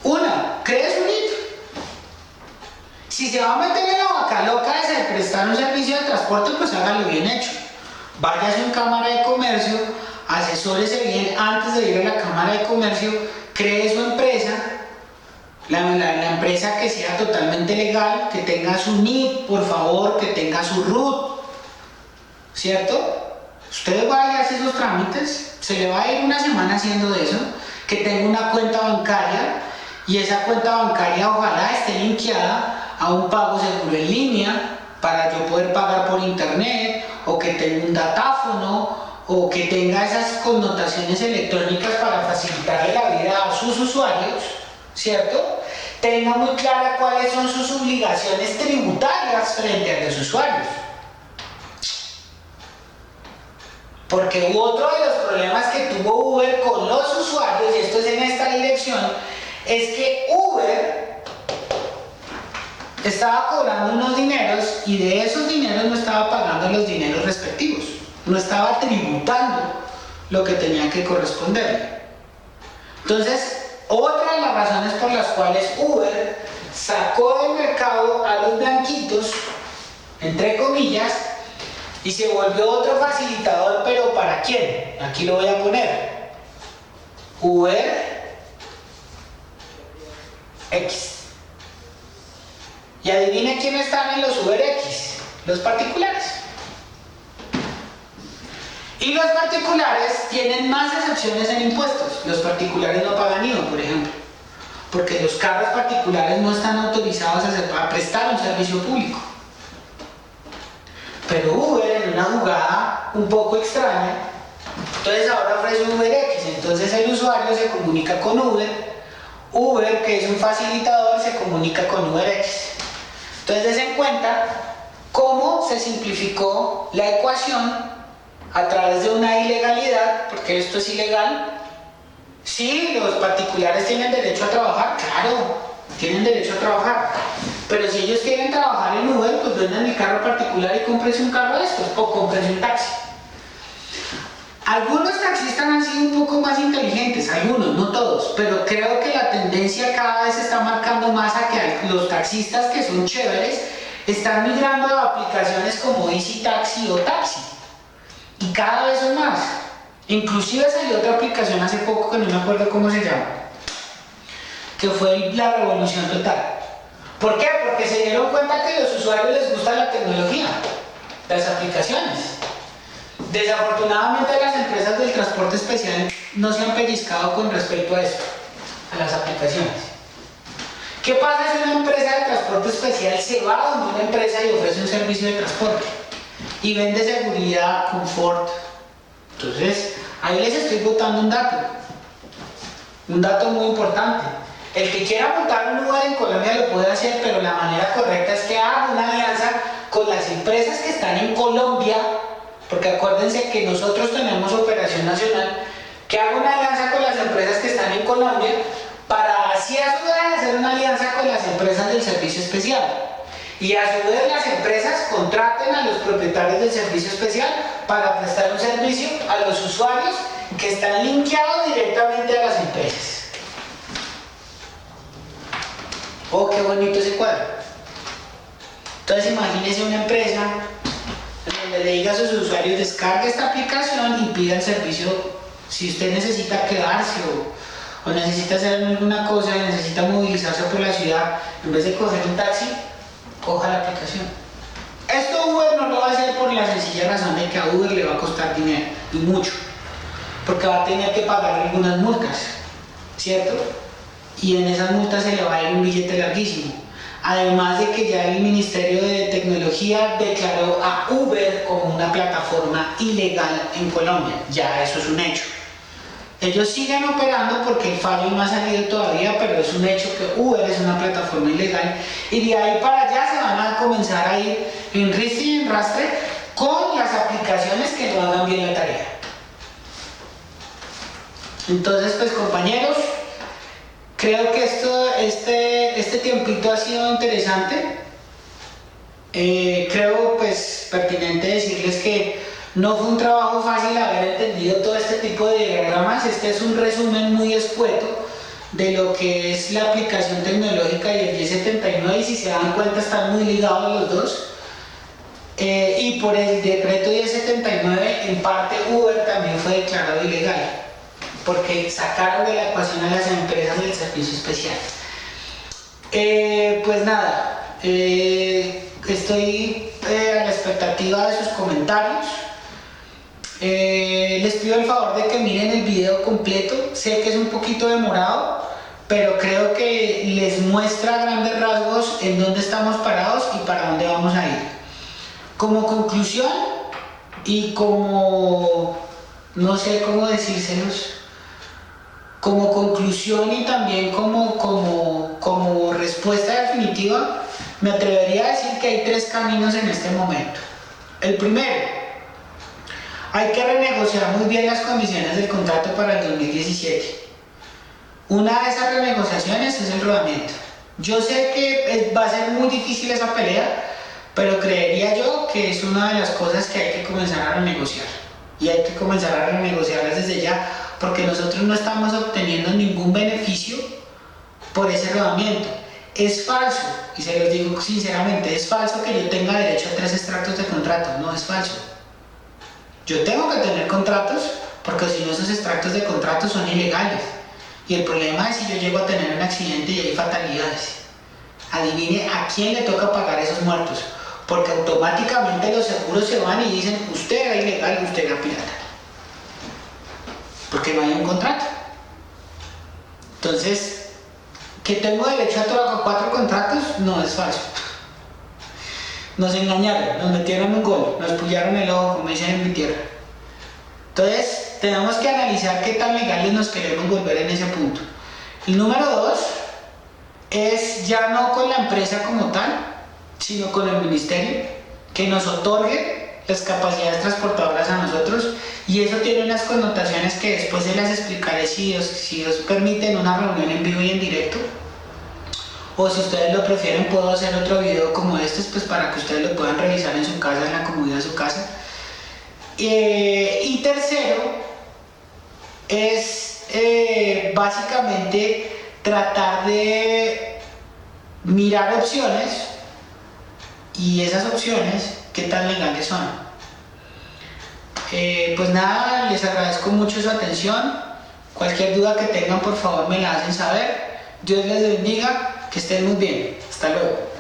Una, cree su NIT. Si se va a meter en la vaca loca de prestar un servicio de transporte, pues hágalo bien hecho. Váyase a una cámara de comercio, asesórese bien antes de ir a la cámara de comercio, cree su empresa, la empresa que sea totalmente legal, que tenga su NIT, por favor, que tenga su RUT, ¿cierto? Ustedes van a hacer esos trámites, se le va a ir una semana haciendo eso, que tenga una cuenta bancaria y esa cuenta bancaria ojalá esté linkeada a un pago seguro en línea para yo poder pagar por internet, o que tenga un datáfono, o que tenga esas connotaciones electrónicas para facilitarle la vida a sus usuarios, ¿cierto? Tenga muy clara cuáles son sus obligaciones tributarias frente a los usuarios. Porque otro de los problemas que tuvo Uber con los usuarios, y esto es en esta dirección, es que Uber estaba cobrando unos dineros y de esos dineros no estaba pagando los dineros respectivos, no estaba tributando lo que tenía que corresponderle. Entonces, otra de las razones por las cuales Uber sacó del mercado a los blanquitos, entre comillas, y se volvió otro facilitador, pero ¿para quién? Aquí lo voy a poner. Uber X. Y adivinen quiénes están en los Uber X, los particulares. Y los particulares tienen más excepciones en impuestos. Los particulares no pagan IVA, por ejemplo, porque los carros particulares no están autorizados a prestar un servicio público. Pero Uber, en una jugada un poco extraña. Entonces ahora ofrece UberX, entonces el usuario se comunica con Uber, Uber, que es un facilitador, se comunica con UberX. Entonces des en cuenta cómo se simplificó la ecuación a través de una ilegalidad, porque esto es ilegal. Sí, los particulares tienen derecho a trabajar, claro, tienen derecho a trabajar, pero si ellos quieren trabajar en Uber, pues vendan el carro particular y cómprense un carro de estos, o cómprense un taxi. Algunos taxistas han sido un poco más inteligentes, algunos, no todos, pero creo que la tendencia cada vez se está marcando más a que los taxistas que son chéveres están migrando a aplicaciones como Easy Taxi o Taxi, y cada vez son más. Inclusive salió otra aplicación hace poco que no me acuerdo cómo se llama, que fue la revolución total. ¿Por qué? Porque se dieron cuenta que a los usuarios les gusta la tecnología, las aplicaciones. Desafortunadamente las empresas del transporte especial no se han pellizcado con respecto a esto, a las aplicaciones. ¿Qué pasa si una empresa de transporte especial se va a una empresa y ofrece un servicio de transporte y vende seguridad, confort? Entonces, ahí les estoy botando un dato muy importante. El que quiera montar un Uber en Colombia lo puede hacer, pero la manera correcta es que haga una alianza con las empresas que están en Colombia, porque acuérdense que nosotros tenemos operación nacional, que haga una alianza con las empresas que están en Colombia para así a su vez hacer una alianza con las empresas del servicio especial. Y a su vez las empresas contraten a los propietarios del servicio especial para prestar un servicio a los usuarios que están linkeados directamente a las empresas. Oh, qué bonito ese cuadro. Entonces imagínense una empresa donde le diga a sus usuarios: descargue esta aplicación y pida el servicio. Si usted necesita quedarse o necesita hacer alguna cosa y necesita movilizarse por la ciudad, en vez de coger un taxi, coja la aplicación. Esto Uber no lo va a hacer por la sencilla razón de que a Uber le va a costar dinero, y mucho, porque va a tener que pagar algunas multas, ¿cierto? Y en esas multas se le va a ir un billete larguísimo. Además de que ya el Ministerio de Tecnología declaró a Uber como una plataforma ilegal en Colombia. Ya eso es un hecho. Ellos siguen operando porque el fallo no ha salido todavía, pero es un hecho que Uber es una plataforma ilegal, y de ahí para allá se van a comenzar a ir en ristre y en rastre con las aplicaciones que no hagan bien la tarea. Entonces, pues compañeros, creo que este tiempito ha sido interesante. Creo pues pertinente decirles que no fue un trabajo fácil haber entendido todo este tipo de diagramas. Este es un resumen muy escueto de lo que es la aplicación tecnológica y el 1079, y si se dan cuenta están muy ligados los dos. Y por el decreto 1079 en parte Uber también fue declarado ilegal, porque sacaron de la ecuación a las empresas del servicio especial. Pues nada, estoy a la expectativa de sus comentarios. Les pido el favor de que miren el video completo. Sé que es un poquito demorado, pero creo que les muestra a grandes rasgos en dónde estamos parados y para dónde vamos a ir. Como conclusión y como, no sé cómo decírselos, como conclusión y también como respuesta definitiva, me atrevería a decir que hay tres caminos en este momento. El primero, hay que renegociar muy bien las condiciones del contrato para el 2017. Una de esas renegociaciones es el rodamiento. Yo sé que va a ser muy difícil esa pelea, pero creería yo que es una de las cosas que hay que comenzar a renegociar. Y hay que comenzar a renegociarlas desde ya, porque nosotros no estamos obteniendo ningún beneficio por ese rodamiento. Es falso, y se los digo sinceramente, es falso que yo tenga derecho a 3 extractos de contrato. No es falso. Yo tengo que tener contratos, porque si no, esos extractos de contratos son ilegales. Y el problema es si yo llego a tener un accidente y hay fatalidades. Adivine a quién le toca pagar esos muertos, porque automáticamente los seguros se van y dicen: usted era ilegal, usted era pirata, porque no hay un contrato. Entonces, ¿que tengo derecho a 4 contratos? No, es falso. nos engañaron, nos metieron un gol, nos pullaron el ojo, como dicen en mi tierra. Entonces, tenemos que analizar qué tan legales nos queremos volver en ese punto. El número 2 es ya no con la empresa como tal, sino con el ministerio, que nos otorgue las capacidades transportadoras a nosotros, y eso tiene unas connotaciones que después se las explicaré si Dios permite en una reunión en vivo y en directo, o si ustedes lo prefieren puedo hacer otro video como este, pues para que ustedes lo puedan revisar en su casa, en la comodidad de su casa. Y tercero es básicamente tratar de mirar opciones, y esas opciones qué tan legales son. Pues nada, les agradezco mucho su atención. Cualquier duda que tengan, por favor me la hacen saber. Dios les bendiga, que estén muy bien. Hasta luego.